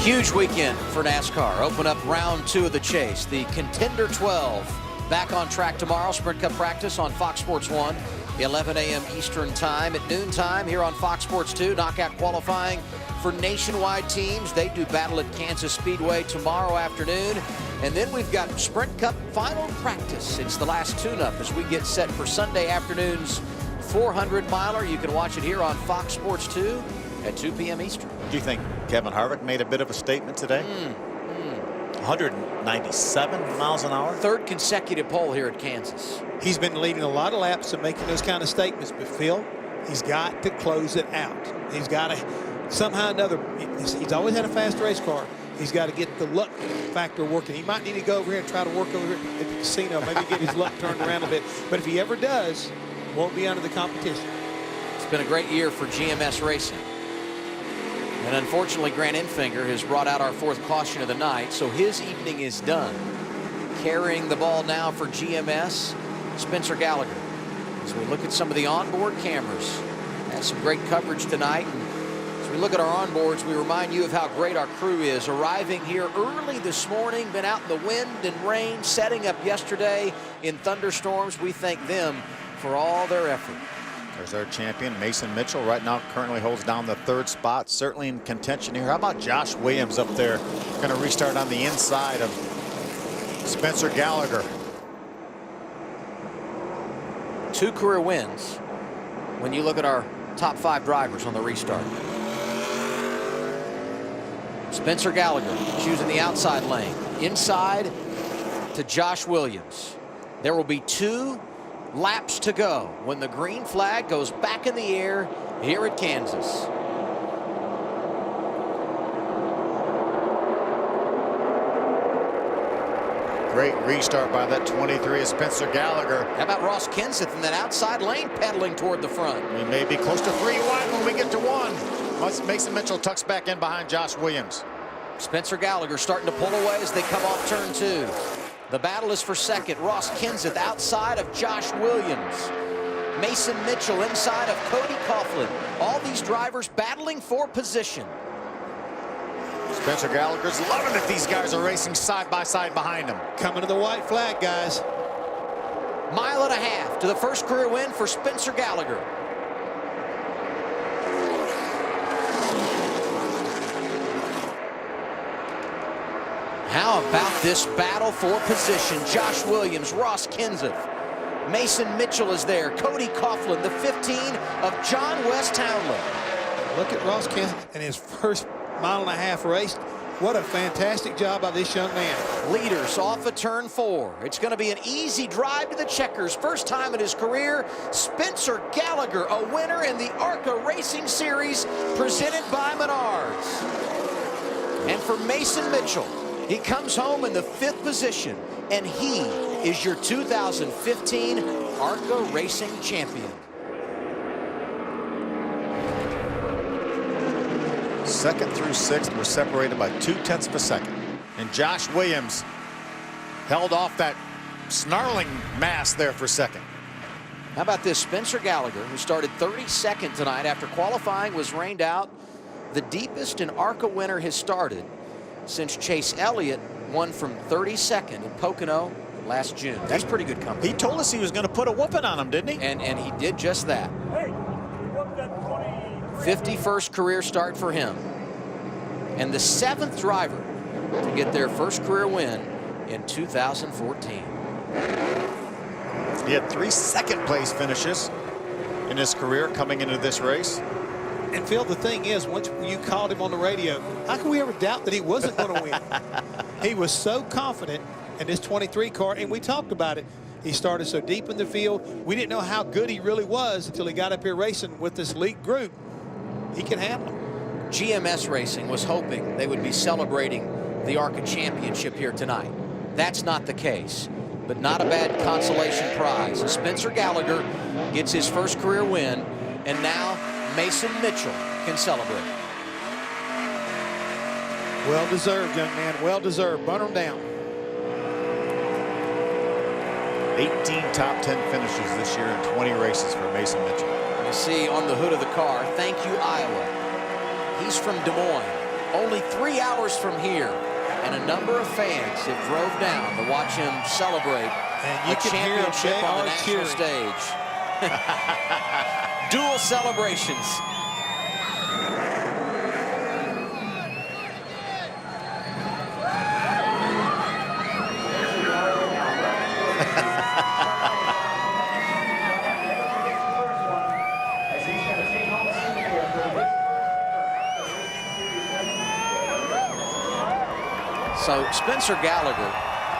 Huge weekend for NASCAR. Open up round 2 of the chase. The Contender 12 back on track tomorrow. Sprint Cup practice on Fox Sports 1, 11 a.m. Eastern time. At noontime here on Fox Sports 2, knockout qualifying for nationwide teams. They do battle at Kansas Speedway tomorrow afternoon. And then we've got Sprint Cup final practice. It's the last tune-up as we get set for Sunday afternoon's 400-miler. You can watch it here on Fox Sports 2 at 2 p.m. Eastern. Do you think Kevin Harvick made a bit of a statement today? 197 miles an hour. 3rd consecutive pole here at Kansas. He's been leading a lot of laps and making those kind of statements, but Phil, he's got to close it out. He's got to somehow or another. He's always had a fast race car. He's got to get the luck factor working. He might need to go over here and try to work over here at the casino, maybe get his luck turned around a bit. But if he ever does, won't be under the competition. It's been a great year for GMS Racing. And unfortunately, Grant Enfinger has brought out our 4th caution of the night, so his evening is done. Carrying the ball now for GMS, Spencer Gallagher. As we look at some of the onboard cameras, had some great coverage tonight. And as we look at our onboards, we remind you of how great our crew is. Arriving here early this morning, been out in the wind and rain, setting up yesterday in thunderstorms. We thank them for all their effort. There's our champion, Mason Mitchell, right now currently holds down the 3rd spot, certainly in contention here. How about Josh Williams up there? Going to restart on the inside of Spencer Gallagher. 2 career wins when you look at our top 5 drivers on the restart. Spencer Gallagher choosing the outside lane. Inside to Josh Williams. There will be 2 laps to go when the green flag goes back in the air here at Kansas. Great restart by that 23 of Spencer Gallagher. How about Ross Kenseth in that outside lane pedaling toward the front? We may be close to 3 wide when we get to 1. Mason Mitchell tucks back in behind Josh Williams. Spencer Gallagher starting to pull away as they come off turn 2. The battle is for 2nd. Ross Kenseth outside of Josh Williams. Mason Mitchell inside of Cody Coughlin. All these drivers battling for position. Spencer Gallagher's loving it. These guys are racing side by side behind him. Coming to the white flag, guys. 1.5 miles to the first career win for Spencer Gallagher. How about this battle for position? Josh Williams, Ross Kenseth, Mason Mitchell is there, Cody Coughlin, the 15 of John West Townley. Look at Ross Kenseth in his first 1.5 mile race. What a fantastic job by this young man. Leaders off of turn 4. It's going to be an easy drive to the checkers. First time in his career, Spencer Gallagher, a winner in the Arca Racing Series presented by Menards. And for Mason Mitchell, he comes home in the 5th position, and he is your 2015 Arca Racing champion. 2nd through 6th were separated by 0.2 of a second. And Josh Williams held off that snarling mass there for 2nd. How about this? Spencer Gallagher, who started 32nd tonight after qualifying was rained out. The deepest an Arca winner has started since Chase Elliott won from 32nd in Pocono last June. That's pretty good company. He told us he was going to put a whooping on him, didn't he? And he did just that. 51st career start for him. And the 7th driver to get their first career win in 2014. He had 3 second-place finishes in his career coming into this race. And Phil, the thing is, once you called him on the radio, how can we ever doubt that he wasn't going to win? He was so confident in this 23 car, and we talked about it. He started so deep in the field. We didn't know how good he really was until he got up here racing with this elite group. He can handle them. GMS Racing was hoping they would be celebrating the Arca Championship here tonight. That's not the case, but not a bad consolation prize. Spencer Gallagher gets his first career win, and now Mason Mitchell can celebrate. Well deserved, young man. Well deserved. Burn them down. 18 top 10 finishes this year in 20 races for Mason Mitchell. You see on the hood of the car, "Thank you, Iowa." He's from Des Moines, only 3 hours from here, and a number of fans have drove down to watch him celebrate And you a can hear championship on the national cheering. stage. Dual celebrations. So Spencer Gallagher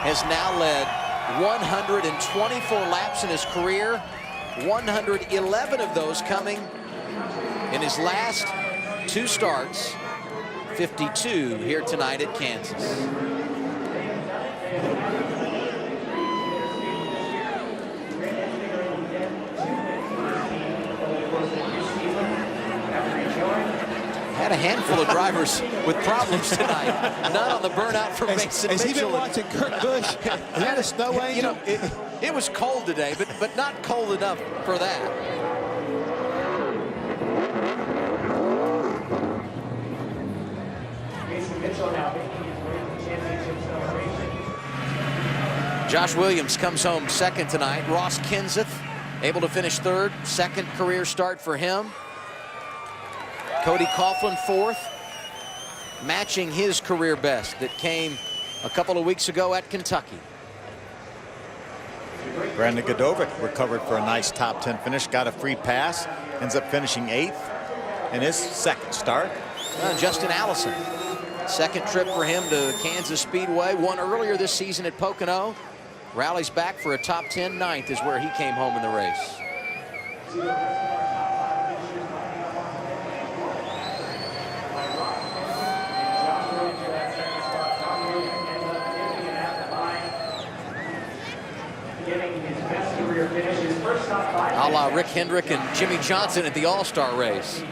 has now led 124 laps in his career, 111 of those coming in his last 2 starts, 52 here tonight at Kansas. Had a handful of drivers with problems tonight. None on the burnout for Mason Has he Mitchell. been watching Kurt Busch? Is that a snow angel? You know, it was cold today, but not cold enough for that. Josh Williams comes home second tonight. Ross Kenseth able to finish third. Second career start for him. Cody Coughlin fourth, matching his career best that came a couple of weeks ago at Kentucky. Brandon Godovic recovered for a nice top 10 finish, got a free pass, ends up finishing 8th in his second start. Justin Allison, second trip for him to Kansas Speedway, won earlier this season at Pocono, rallies back for a top 10. 9th is where he came home in the race. A la Rick Hendrick and Jimmy Johnson at the All-Star race.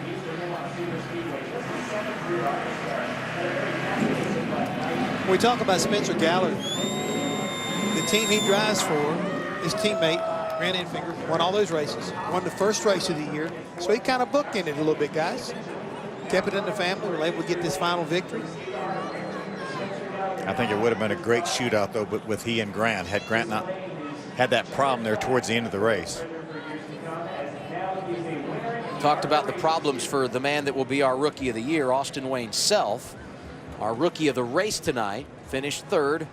We talk about Spencer Gallagher. The team he drives for, his teammate, Grant Enfinger, won all those races. Won the first race of the year. So he kind of bookended it a little bit, guys. Kept it in the family. Were able to get this final victory. I think it would have been a great shootout, though, but with he and Grant. Had Grant not had that problem there towards the end of the race. Talked about the problems for the man that will be our Rookie of the Year, Austin Wayne Self. Our Rookie of the race tonight finished third,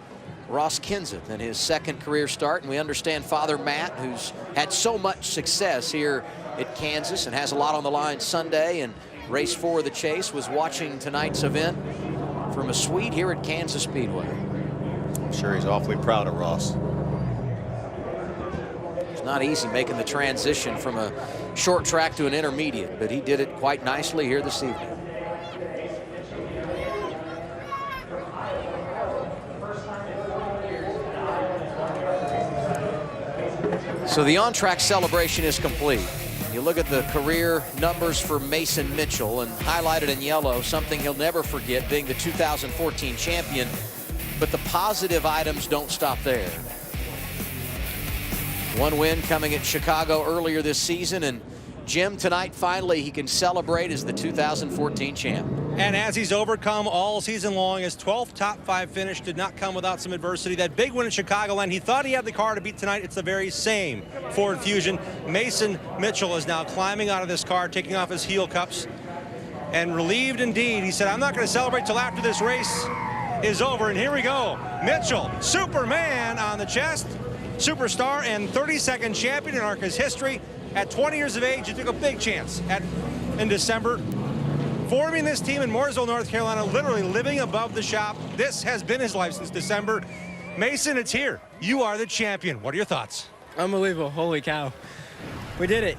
Ross Kenseth, in his second career start. And we understand Father Matt, who's had so much success here at Kansas and has a lot on the line Sunday, and race 4 of the Chase, was watching tonight's event from a suite here at Kansas Speedway. I'm sure he's awfully proud of Ross. It's not easy making the transition from a short track to an intermediate, but he did it quite nicely here this evening. So the on-track celebration is complete. You look at the career numbers for Mason Mitchell, and highlighted in yellow, something he'll never forget, being the 2014 champion. But the positive items don't stop there. One win coming at Chicago earlier this season, and Jim, tonight finally he can celebrate as the 2014 champ. And as he's overcome all season long, his 12th top 5 finish did not come without some adversity. That big win in Chicagoland, he thought he had the car to beat tonight. It's the very same Ford Fusion. Mason Mitchell is now climbing out of this car, taking off his heel cups, and relieved indeed. He said, I'm not going to celebrate till after this race is over. And here we go. Mitchell, Superman on the chest, superstar and 32nd champion in Arca's history. At 20 years of age, he took a big chance in December, forming this team in Mooresville, North Carolina, literally living above the shop. This has been his life since December. Mason, it's here. You are the champion. What are your thoughts? Unbelievable. Holy cow. We did it.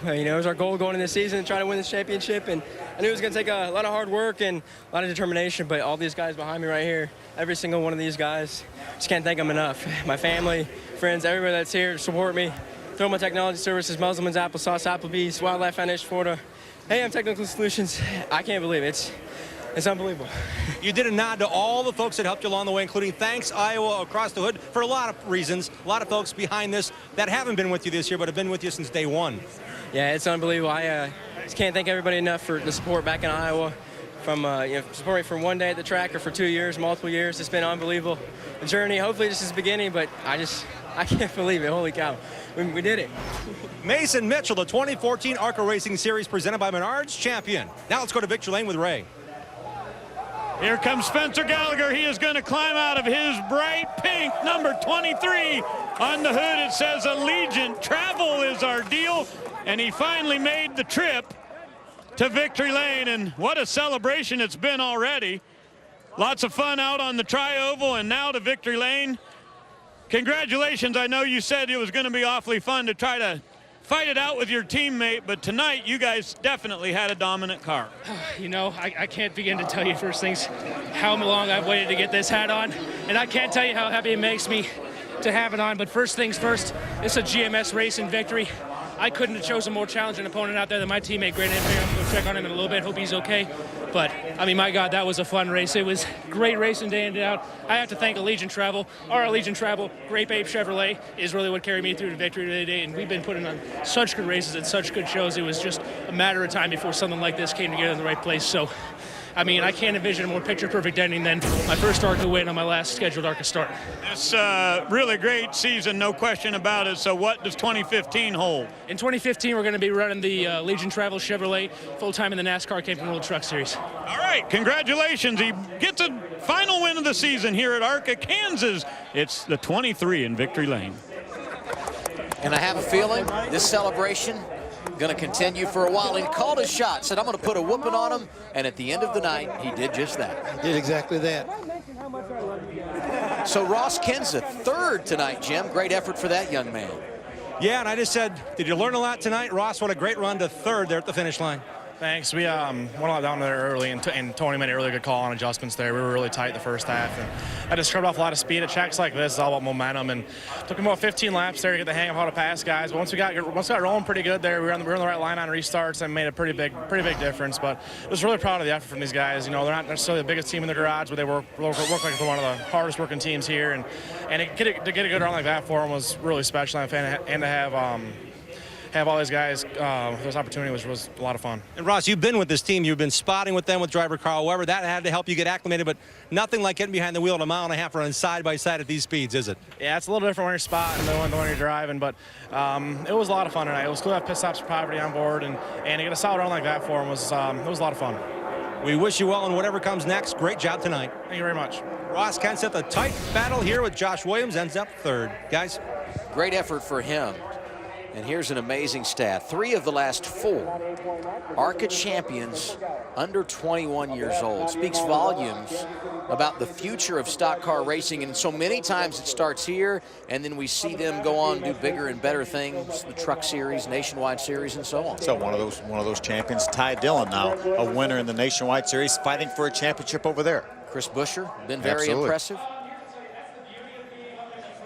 You know, it was our goal going into the season to try to win this championship, and I knew it was going to take a lot of hard work and a lot of determination, but all these guys behind me right here, every single one of these guys, just can't thank them enough. My family, friends, everybody that's here to support me. Thermal Technology Services, Musselman's Applesauce, Applebee's, Wildlife Foundation, Florida, AM Technical Solutions. I can't believe it. It's unbelievable. You did a nod to all the folks that helped you along the way, including Thanks Iowa Across the Hood, for a lot of reasons. A lot of folks behind this that haven't been with you this year, but have been with you since day one. Yeah, it's unbelievable. I just can't thank everybody enough for the support back in Iowa. From supporting me from one day at the track or for 2 years, multiple years. It's been unbelievable. The journey, hopefully this is the beginning, but I can't believe it. Holy cow. We did it. Mason Mitchell, the 2014 Arca Racing Series presented by Menards champion. Now let's go to Victory Lane with Ray. Here comes Spencer Gallagher. He is going to climb out of his bright pink number 23. On the hood it says Allegiant. Travel is our deal. And he finally made the trip to Victory Lane, and what a celebration it's been already. Lots of fun out on the Tri-Oval and now to Victory Lane. Congratulations. I know you said it was going to be awfully fun to try to fight it out with your teammate, but tonight you guys definitely had a dominant car. You know, I can't begin to tell you first things how long I've waited to get this hat on, and I can't tell you how happy it makes me to have it on, but first things first, it's a GMS racing victory. I couldn't have chosen a more challenging opponent out there than my teammate, Grant Enfinger. I'm going to check on him in a little bit. Hope he's okay. But, I mean, my God, that was a fun race. It was great racing day in and day out. I have to thank Allegiant Travel. Our Allegiant Travel, Grape Ape Chevrolet, is really what carried me through to victory today. And we've been putting on such good races and such good shows. It was just a matter of time before something like this came together in the right place. So, I mean, I can't envision a more picture-perfect ending than my first Arca win on my last scheduled Arca start. It's a really great season, no question about it. So what does 2015 hold? In 2015, we're going to be running the Legion Travel Chevrolet full-time in the NASCAR Camping World Truck Series. All right, congratulations. He gets a final win of the season here at Arca, Kansas. It's the 23 in Victory Lane. And I have a feeling this celebration going to continue for a while. He called his shot, said, I'm going to put a whooping on him, and at the end of the night, he did just that. He did exactly that. So Ross Kenza, third tonight, Jim. Great effort for that young man. Yeah, and I just said, did you learn a lot tonight? Ross, what a great run to third there at the finish line. Thanks. We went a lot down there early, and Tony made a really good call on adjustments there. We were really tight the first half, and I just scrubbed off a lot of speed at tracks like this. It's all about momentum, and took about 15 laps there to get the hang of how to pass guys. But once we got rolling pretty good there, we were on the right line on restarts and made a pretty big difference. But I was really proud of the effort from these guys. You know, they're not necessarily the biggest team in the garage, but they work like they're one of the hardest working teams here, and to get a good run like that for them was really special, and to have all these guys, this opportunity was a lot of fun. And Ross, you've been with this team. You've been spotting with them with driver Carl Weber. That had to help you get acclimated, but nothing like getting behind the wheel at a mile and a half running side by side at these speeds, is it? Yeah, it's a little different when you're spotting than when you're driving, but it was a lot of fun tonight. It was cool to have pit stops for Poverty on board, and to get a solid run like that for him was a lot of fun. We wish you well in whatever comes next. Great job tonight. Thank you very much. Ross Kenseth, a tight battle here with Josh Williams, ends up third. Guys? Great effort for him. And here's an amazing stat. 3 of the last 4 Arca champions under 21 years old. Speaks volumes about the future of stock car racing. And so many times it starts here, and then we see them go on do bigger and better things, the Truck Series, Nationwide Series, and so on. So one of those champions, Ty Dillon, now a winner in the Nationwide Series, fighting for a championship over there. Chris Buescher, been very impressive.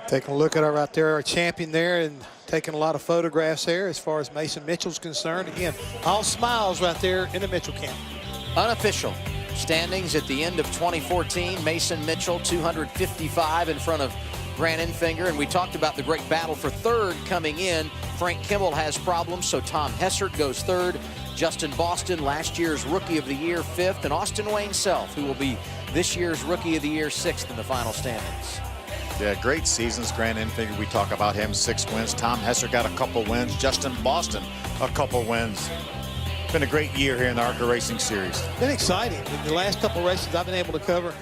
Taking a look at right there, our champion there, and taking a lot of photographs there as far as Mason Mitchell's concerned. Again, all smiles right there in the Mitchell camp. Unofficial standings at the end of 2014. Mason Mitchell, 255 in front of Grant Enfinger, and we talked about the great battle for third coming in. Frank Kimmel has problems, so Tom Hessert goes third. Justin Boston, last year's Rookie of the Year, fifth, and Austin Wayne Self, who will be this year's Rookie of the Year, sixth in the final standings. Yeah, great seasons. Grant Enfinger, we talk about him, 6 wins. Tom Hessert got a couple wins. Justin Boston, a couple wins. Been a great year here in the Arca Racing Series. Been exciting. The last couple races I've been able to cover,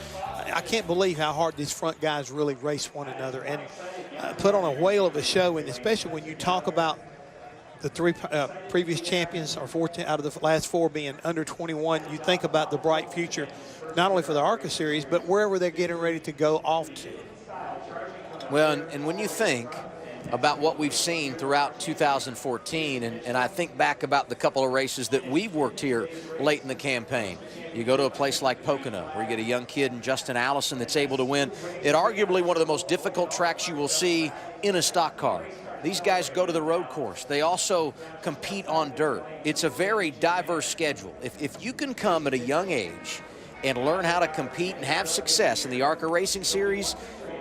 I can't believe how hard these front guys really race one another and put on a whale of a show, and especially when you talk about the 3 previous champions, or 14 out of the last 4 being under 21, you think about the bright future, not only for the Arca Series, but wherever they're getting ready to go off to. Well, and when you think about what we've seen throughout 2014, and I think back about the couple of races that we've worked here late in the campaign. You go to a place like Pocono, where you get a young kid in Justin Allison that's able to win at arguably one of the most difficult tracks you will see in a stock car. These guys go to the road course. They also compete on dirt. It's a very diverse schedule. If you can come at a young age and learn how to compete and have success in the Arca Racing Series,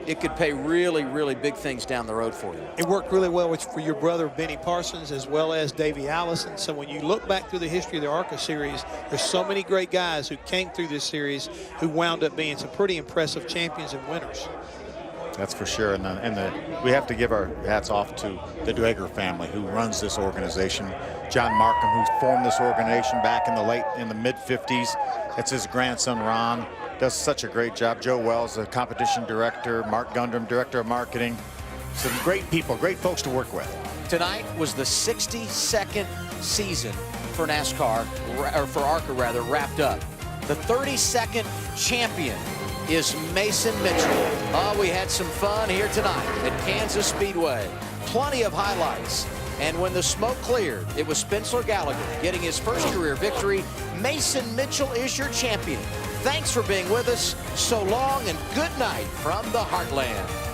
it could pay really, really big things down the road for you. It worked really well for your brother, Benny Parsons, as well as Davey Allison. So when you look back through the history of the Arca Series, there's so many great guys who came through this series who wound up being some pretty impressive champions and winners. That's for sure. And we have to give our hats off to the Dweger family, who runs this organization. John Markham, who formed this organization back in the mid-50s. It's his grandson, Ron. Does such a great job. Joe Wells, the competition director. Mark Gundrum, director of marketing. Some great people, great folks to work with. Tonight was the 62nd season for NASCAR, or for Arca rather, wrapped up. The 32nd champion is Mason Mitchell. Oh, we had some fun here tonight at Kansas Speedway. Plenty of highlights. And when the smoke cleared, it was Spencer Gallagher getting his first career victory. Mason Mitchell is your champion. Thanks for being with us. So long and good night from the Heartland.